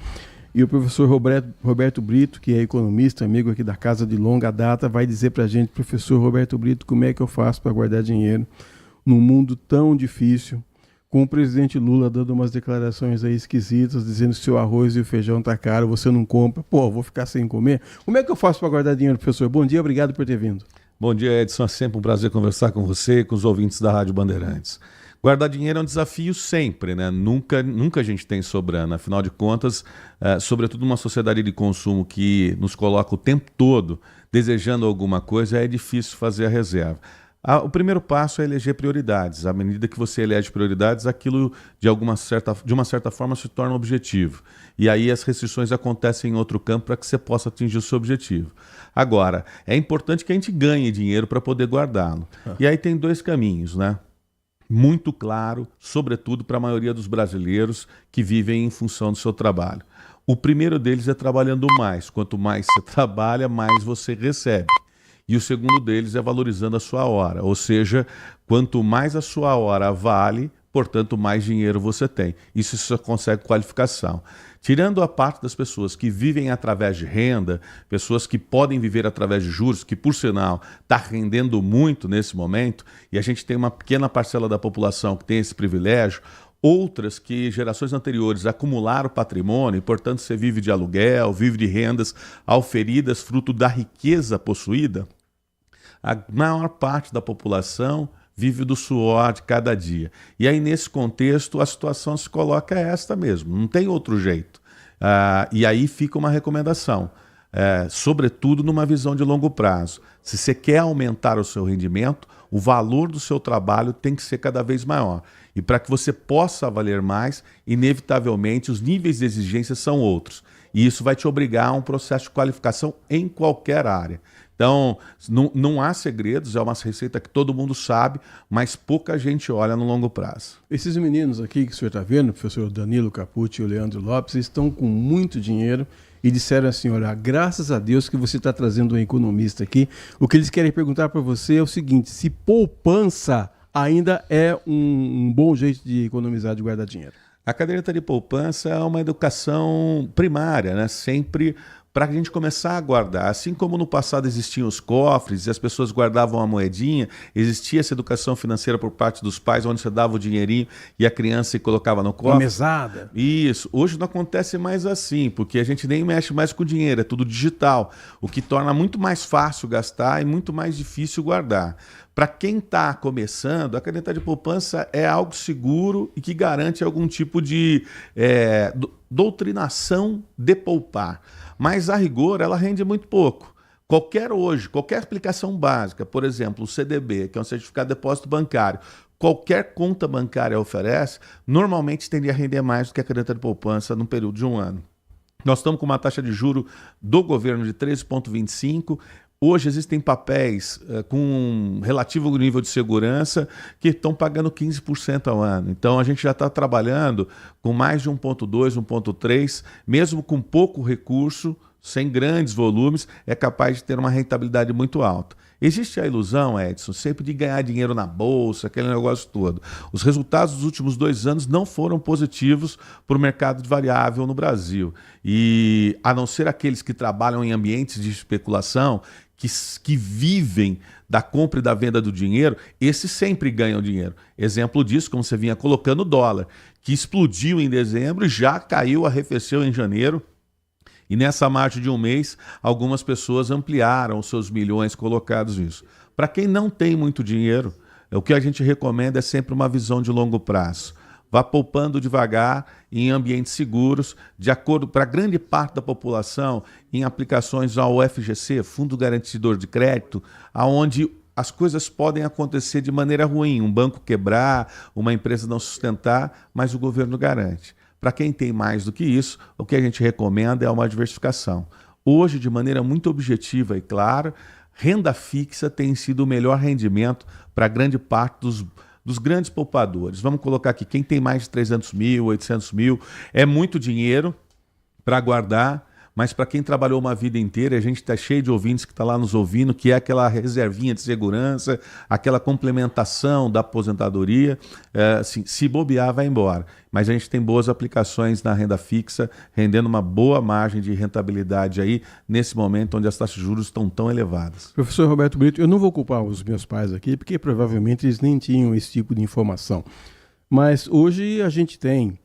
E o professor Roberto Brito, que é economista, amigo aqui da casa de longa data, vai dizer para a gente: professor Roberto Brito, como é que eu faço para guardar dinheiro num mundo tão difícil, com o presidente Lula dando umas declarações aí esquisitas, dizendo que se o arroz e o feijão tá caro, você não compra, vou ficar sem comer. Como é que eu faço para guardar dinheiro, professor? Bom dia, obrigado por ter vindo. Bom dia, Edson, é sempre um prazer conversar com você e com os ouvintes da Rádio Bandeirantes. Guardar dinheiro é um desafio sempre, né? Nunca a gente tem sobrando, afinal de contas, sobretudo numa sociedade de consumo que nos coloca o tempo todo desejando alguma coisa, é difícil fazer a reserva. O primeiro passo é eleger prioridades. À medida que você elege prioridades, aquilo de uma certa forma se torna objetivo. E aí as restrições acontecem em outro campo para que você possa atingir o seu objetivo. Agora, é importante que a gente ganhe dinheiro para poder guardá-lo. E aí tem 2 caminhos, né? Muito claro, sobretudo para a maioria dos brasileiros que vivem em função do seu trabalho. O primeiro deles é trabalhando mais. Quanto mais você trabalha, mais você recebe. E o segundo deles é valorizando a sua hora. Ou seja, quanto mais a sua hora vale, portanto, mais dinheiro você tem. Isso só consegue qualificação. Tirando a parte das pessoas que vivem através de renda, pessoas que podem viver através de juros, que, por sinal, está rendendo muito nesse momento, e a gente tem uma pequena parcela da população que tem esse privilégio, outras que gerações anteriores acumularam patrimônio, e, portanto, você vive de aluguel, vive de rendas auferidas, fruto da riqueza possuída, a maior parte da população vive do suor de cada dia. E aí, nesse contexto, a situação se coloca esta mesmo, não tem outro jeito. E aí fica uma recomendação, sobretudo numa visão de longo prazo. Se você quer aumentar o seu rendimento, o valor do seu trabalho tem que ser cada vez maior. E para que você possa valer mais, inevitavelmente, os níveis de exigência são outros. E isso vai te obrigar a um processo de qualificação em qualquer área. Então, não há segredos, é uma receita que todo mundo sabe, mas pouca gente olha no longo prazo. Esses meninos aqui que o senhor está vendo, o professor Danilo Capucci e o Leandro Lopes, estão com muito dinheiro e disseram assim, olha, graças a Deus que você está trazendo um economista aqui. O que eles querem perguntar para você é o seguinte, se poupança ainda é um bom jeito de economizar, de guardar dinheiro. A caderneta de poupança é uma educação primária, né? Sempre para a gente começar a guardar. Assim como no passado existiam os cofres e as pessoas guardavam a moedinha, existia essa educação financeira por parte dos pais, onde você dava o dinheirinho e a criança se colocava no cofre. Uma mesada. Isso. Hoje não acontece mais assim, porque a gente nem mexe mais com dinheiro, é tudo digital, o que torna muito mais fácil gastar e muito mais difícil guardar. Para quem está começando, a caderneta de poupança é algo seguro e que garante algum tipo de doutrinação de poupar. Mas, a rigor, ela rende muito pouco. Qualquer aplicação básica, por exemplo, o CDB, que é um certificado de depósito bancário, qualquer conta bancária oferece, normalmente tende a render mais do que a caderneta de poupança num período de 1 ano. Nós estamos com uma taxa de juros do governo de 13,25%. Hoje existem papéis com um relativo nível de segurança que estão pagando 15% ao ano. Então a gente já está trabalhando com mais de 1,2, 1,3, mesmo com pouco recurso, sem grandes volumes, é capaz de ter uma rentabilidade muito alta. Existe a ilusão, Edson, sempre de ganhar dinheiro na bolsa, aquele negócio todo. Os resultados dos últimos 2 anos não foram positivos para o mercado de variável no Brasil. E a não ser aqueles que trabalham em ambientes de especulação, que vivem da compra e da venda do dinheiro, esses sempre ganham dinheiro. Exemplo disso, como você vinha colocando, o dólar, que explodiu em dezembro e já caiu, arrefeceu em janeiro. E nessa margem de 1 mês, algumas pessoas ampliaram os seus milhões colocados nisso. Para quem não tem muito dinheiro, o que a gente recomenda é sempre uma visão de longo prazo. Vá poupando devagar em ambientes seguros, de acordo para grande parte da população, em aplicações ao FGC, Fundo Garantidor de Crédito, onde as coisas podem acontecer de maneira ruim, um banco quebrar, uma empresa não sustentar, mas o governo garante. Para quem tem mais do que isso, o que a gente recomenda é uma diversificação. Hoje, de maneira muito objetiva e clara, renda fixa tem sido o melhor rendimento para grande parte dos grandes poupadores. Vamos colocar aqui, quem tem mais de 300 mil, 800 mil, é muito dinheiro para guardar, mas para quem trabalhou uma vida inteira, a gente está cheio de ouvintes que está lá nos ouvindo, que é aquela reservinha de segurança, aquela complementação da aposentadoria, assim, se bobear, vai embora. Mas a gente tem boas aplicações na renda fixa, rendendo uma boa margem de rentabilidade aí, nesse momento onde as taxas de juros estão tão elevadas. Professor Roberto Brito, eu não vou culpar os meus pais aqui, porque provavelmente eles nem tinham esse tipo de informação. Mas hoje a gente tem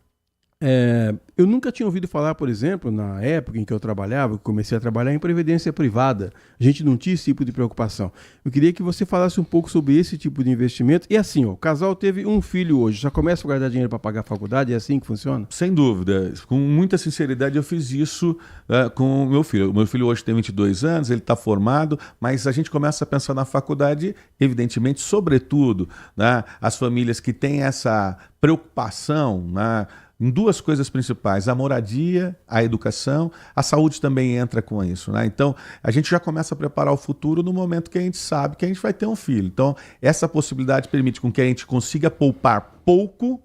Eu nunca tinha ouvido falar, por exemplo, na época em que eu trabalhava, comecei a trabalhar em previdência privada. A gente não tinha esse tipo de preocupação. Eu queria que você falasse um pouco sobre esse tipo de investimento. E assim, o casal teve um filho hoje, já começa a guardar dinheiro para pagar a faculdade? É assim que funciona? Sem dúvida. Com muita sinceridade, eu fiz isso com o meu filho. O meu filho hoje tem 22 anos, ele está formado, mas a gente começa a pensar na faculdade, evidentemente, sobretudo, né, as famílias que têm essa preocupação, né, em duas coisas principais: a moradia, a educação, a saúde também entra com isso, né? Então, a gente já começa a preparar o futuro no momento que a gente sabe que a gente vai ter um filho. Então, essa possibilidade permite com que a gente consiga poupar pouco,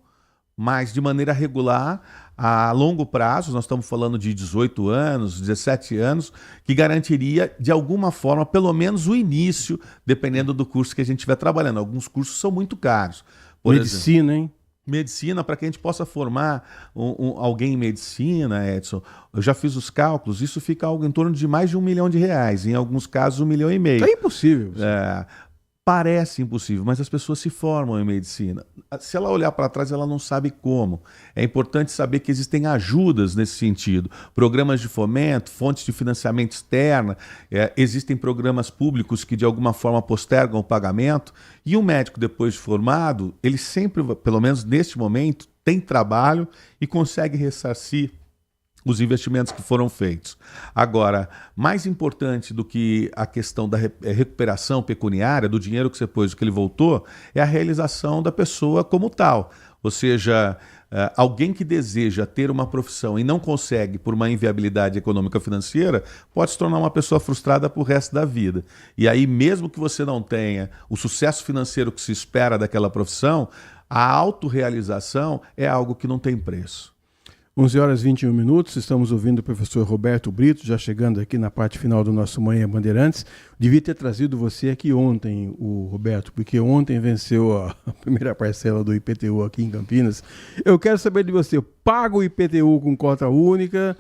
mas de maneira regular, a longo prazo. Nós estamos falando de 18 anos, 17 anos, que garantiria, de alguma forma, pelo menos o início, dependendo do curso que a gente estiver trabalhando. Alguns cursos são muito caros. Medicina, hein? Medicina, para que a gente possa formar alguém em medicina, Edson, eu já fiz os cálculos, isso fica algo em torno de mais de R$1 milhão, em alguns casos R$1,5 milhão. É impossível. Parece impossível, mas as pessoas se formam em medicina. Se ela olhar para trás, ela não sabe como. É importante saber que existem ajudas nesse sentido. Programas de fomento, fontes de financiamento externa, existem programas públicos que de alguma forma postergam o pagamento. E um médico, depois de formado, ele sempre, pelo menos neste momento, tem trabalho e consegue ressarcir os investimentos que foram feitos. Agora, mais importante do que a questão da recuperação pecuniária, do dinheiro que você pôs, do que ele voltou, é a realização da pessoa como tal. Ou seja, alguém que deseja ter uma profissão e não consegue por uma inviabilidade econômica financeira, pode se tornar uma pessoa frustrada para o resto da vida. E aí, mesmo que você não tenha o sucesso financeiro que se espera daquela profissão, a autorrealização é algo que não tem preço. 11h21, estamos ouvindo o professor Roberto Brito, já chegando aqui na parte final do nosso Manhã Bandeirantes. Devia ter trazido você aqui ontem, o Roberto, porque ontem venceu a primeira parcela do IPTU aqui em Campinas. Eu quero saber de você, paga o IPTU com cota única,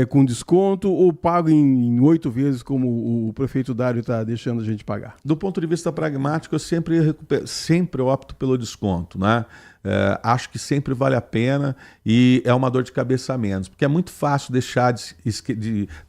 com desconto, ou pago em 8 vezes, como o prefeito Dário está deixando a gente pagar? Do ponto de vista pragmático, eu sempre opto pelo desconto, né? Acho que sempre vale a pena e é uma dor de cabeça a menos, porque é muito fácil deixar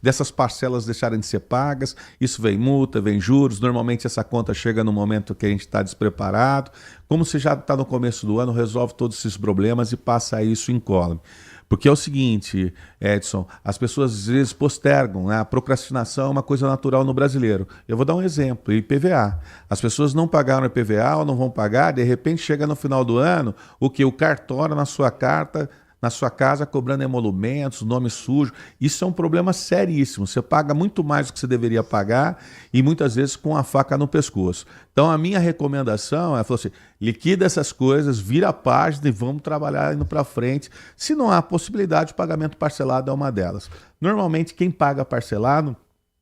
dessas parcelas deixarem de ser pagas. Isso vem multa, vem juros, normalmente essa conta chega no momento que a gente está despreparado. Como você já está no começo do ano, resolve todos esses problemas e passa isso incólume. Porque é o seguinte, Edson, as pessoas às vezes postergam, né? A procrastinação é uma coisa natural no brasileiro. Eu vou dar um exemplo, IPVA. As pessoas não pagaram IPVA ou não vão pagar, de repente chega no final do ano, o cartório na sua carta, na sua casa, cobrando emolumentos, nome sujo. Isso é um problema seríssimo. Você paga muito mais do que você deveria pagar e muitas vezes com a faca no pescoço. Então a minha recomendação é falar assim, liquida essas coisas, vira a página e vamos trabalhar indo para frente. Se não há possibilidade, o pagamento parcelado é uma delas. Normalmente quem paga parcelado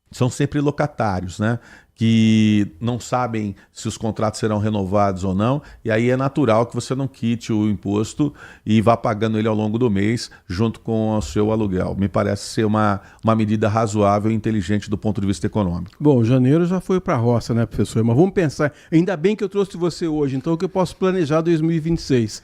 são sempre locatários, né? Que não sabem se os contratos serão renovados ou não, e aí é natural que você não quite o imposto e vá pagando ele ao longo do mês junto com o seu aluguel. Me parece ser uma medida razoável e inteligente do ponto de vista econômico. Bom, janeiro já foi para a roça, né, professor? Mas vamos pensar, ainda bem que eu trouxe você hoje, então o que eu posso planejar 2026?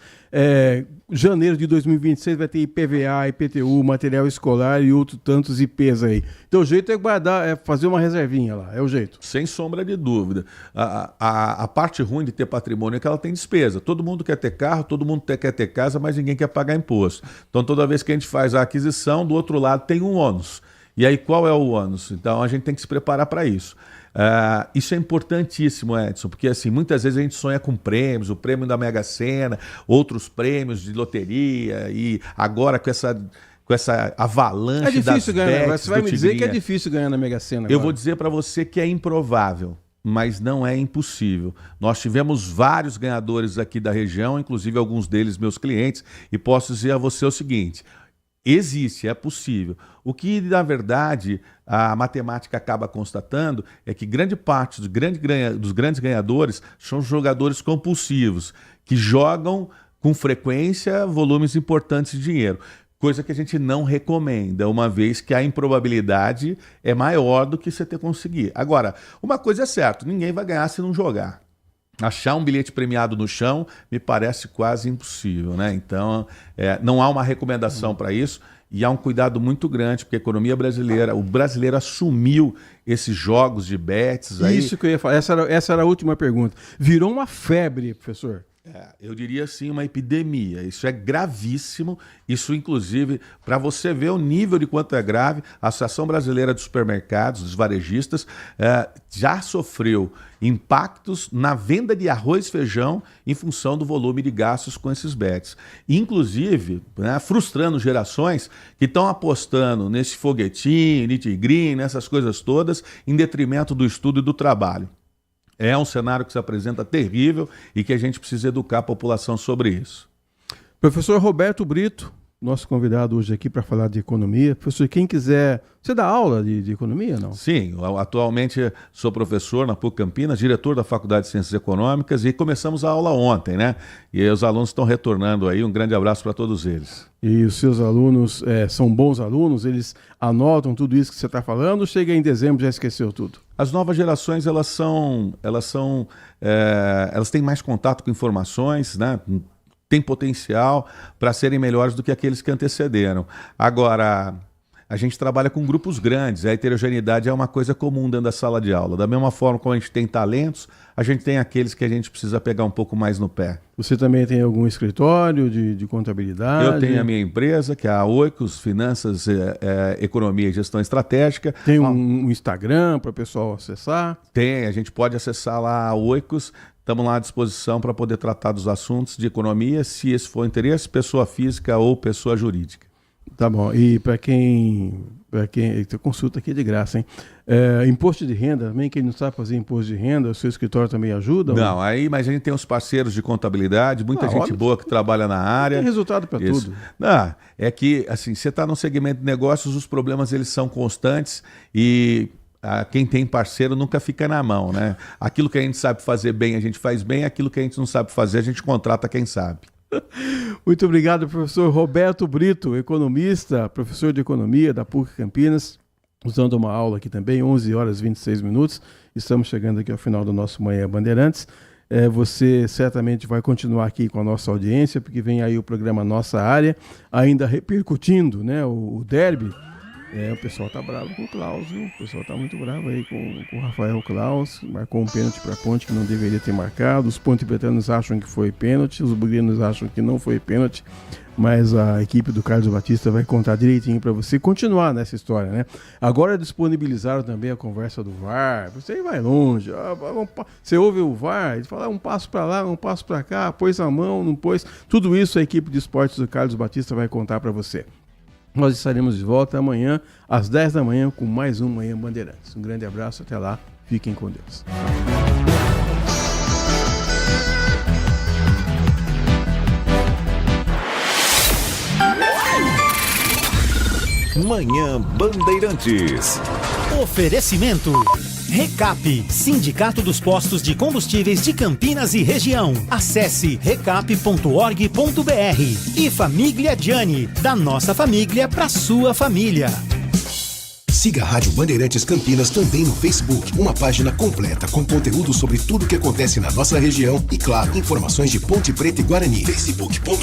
Janeiro de 2026 vai ter IPVA, IPTU, material escolar e outros tantos IPs aí. Então o jeito é guardar, fazer uma reservinha lá, é o jeito. Sem sombra de dúvida. A parte ruim de ter patrimônio é que ela tem despesa. Todo mundo quer ter carro, todo mundo quer ter casa, mas ninguém quer pagar imposto. Então toda vez que a gente faz a aquisição, do outro lado tem um ônus. E aí qual é o ônus? Então a gente tem que se preparar para isso. Isso é importantíssimo, Edson, porque assim, muitas vezes a gente sonha com prêmios, o prêmio da Mega Sena, outros prêmios de loteria, e agora com essa avalanche das bets. Você vai me dizer que é difícil ganhar na Mega Sena agora. Eu vou dizer para você que é improvável, mas não é impossível. Nós tivemos vários ganhadores aqui da região, inclusive alguns deles meus clientes, e posso dizer a você o seguinte: existe, é possível. O que, na verdade, a matemática acaba constatando é que grande parte dos grandes ganhadores são jogadores compulsivos, que jogam com frequência volumes importantes de dinheiro. Coisa que a gente não recomenda, uma vez que a improbabilidade é maior do que você ter conseguido. Agora, uma coisa é certa, ninguém vai ganhar se não jogar. Achar um bilhete premiado no chão me parece quase impossível, né? Então, não há uma recomendação para isso e há um cuidado muito grande, porque a economia brasileira, o brasileiro assumiu esses jogos de bets aí. Isso que eu ia falar, essa era a última pergunta. Virou uma febre, professor. Eu diria assim, uma epidemia. Isso é gravíssimo. Isso, inclusive, para você ver o nível de quanto é grave, a Associação Brasileira de Supermercados, dos varejistas, já sofreu impactos na venda de arroz e feijão em função do volume de gastos com esses bets. Inclusive, né, frustrando gerações que estão apostando nesse foguetinho, nitgreen, nessas coisas todas, em detrimento do estudo e do trabalho. É um cenário que se apresenta terrível e que a gente precisa educar a população sobre isso. Professor Roberto Brito, nosso convidado hoje aqui para falar de economia. Professor, quem quiser... Você dá aula de economia, não? Sim, atualmente sou professor na PUC Campinas, diretor da Faculdade de Ciências Econômicas e começamos a aula ontem, né? E os alunos estão retornando aí, um grande abraço para todos eles. E os seus alunos são bons alunos? Eles anotam tudo isso que você está falando ou chega em dezembro e já esqueceu tudo? As novas gerações, elas têm mais contato com informações, né? Tem potencial para serem melhores do que aqueles que antecederam. Agora, a gente trabalha com grupos grandes, a heterogeneidade é uma coisa comum dentro da sala de aula. Da mesma forma como a gente tem talentos, a gente tem aqueles que a gente precisa pegar um pouco mais no pé. Você também tem algum escritório de contabilidade? Eu tenho a minha empresa, que é a Oikos, Finanças, Economia e Gestão Estratégica. Tem um Instagram para o pessoal acessar? Tem, a gente pode acessar lá a Oikos. Estamos lá à disposição para poder tratar dos assuntos de economia, se esse for interesse, pessoa física ou pessoa jurídica. Tá bom. E para quem consulta aqui de graça, hein? Imposto de renda, também quem não sabe fazer imposto de renda, o seu escritório também ajuda? Não, mas a gente tem uns parceiros de contabilidade, muita gente óbvio. Boa que trabalha na área. Tem resultado para tudo. Não, é que assim, você está num segmento de negócios, os problemas eles são constantes e quem tem parceiro nunca fica na mão, né? Aquilo que a gente sabe fazer bem, a gente faz bem, aquilo que a gente não sabe fazer, a gente contrata quem sabe. Muito obrigado, professor Roberto Brito, economista, professor de economia da PUC Campinas, usando uma aula aqui também, 11 horas e 26 minutos. Estamos chegando aqui ao final do nosso Manhã Bandeirantes. Você certamente vai continuar aqui com a nossa audiência, porque vem aí o programa Nossa Área, ainda repercutindo, né, o derby. O pessoal tá bravo com o Klaus, viu? O pessoal tá muito bravo aí com o Rafael Klaus. Marcou um pênalti para a Ponte que não deveria ter marcado. Os pontepretanos acham que foi pênalti, os bugrinos acham que não foi pênalti. Mas a equipe do Carlos Batista vai contar direitinho para você continuar nessa história, né? Agora disponibilizaram também a conversa do VAR. Você aí vai longe. Você ouve o VAR, ele fala um passo para lá, um passo para cá, pôs a mão, não pôs. Tudo isso a equipe de esportes do Carlos Batista vai contar para você. Nós estaremos de volta amanhã, às 10 da manhã, com mais um Manhã Bandeirantes. Um grande abraço, até lá, fiquem com Deus. Manhã Bandeirantes. Oferecimento. Recap, Sindicato dos Postos de Combustíveis de Campinas e Região. Acesse recap.org.br. E Família Gianni, da nossa família para sua família. Siga a Rádio Bandeirantes Campinas também no Facebook, uma página completa com conteúdo sobre tudo o que acontece na nossa região e, claro, informações de Ponte Preta e Guarani. Facebook.com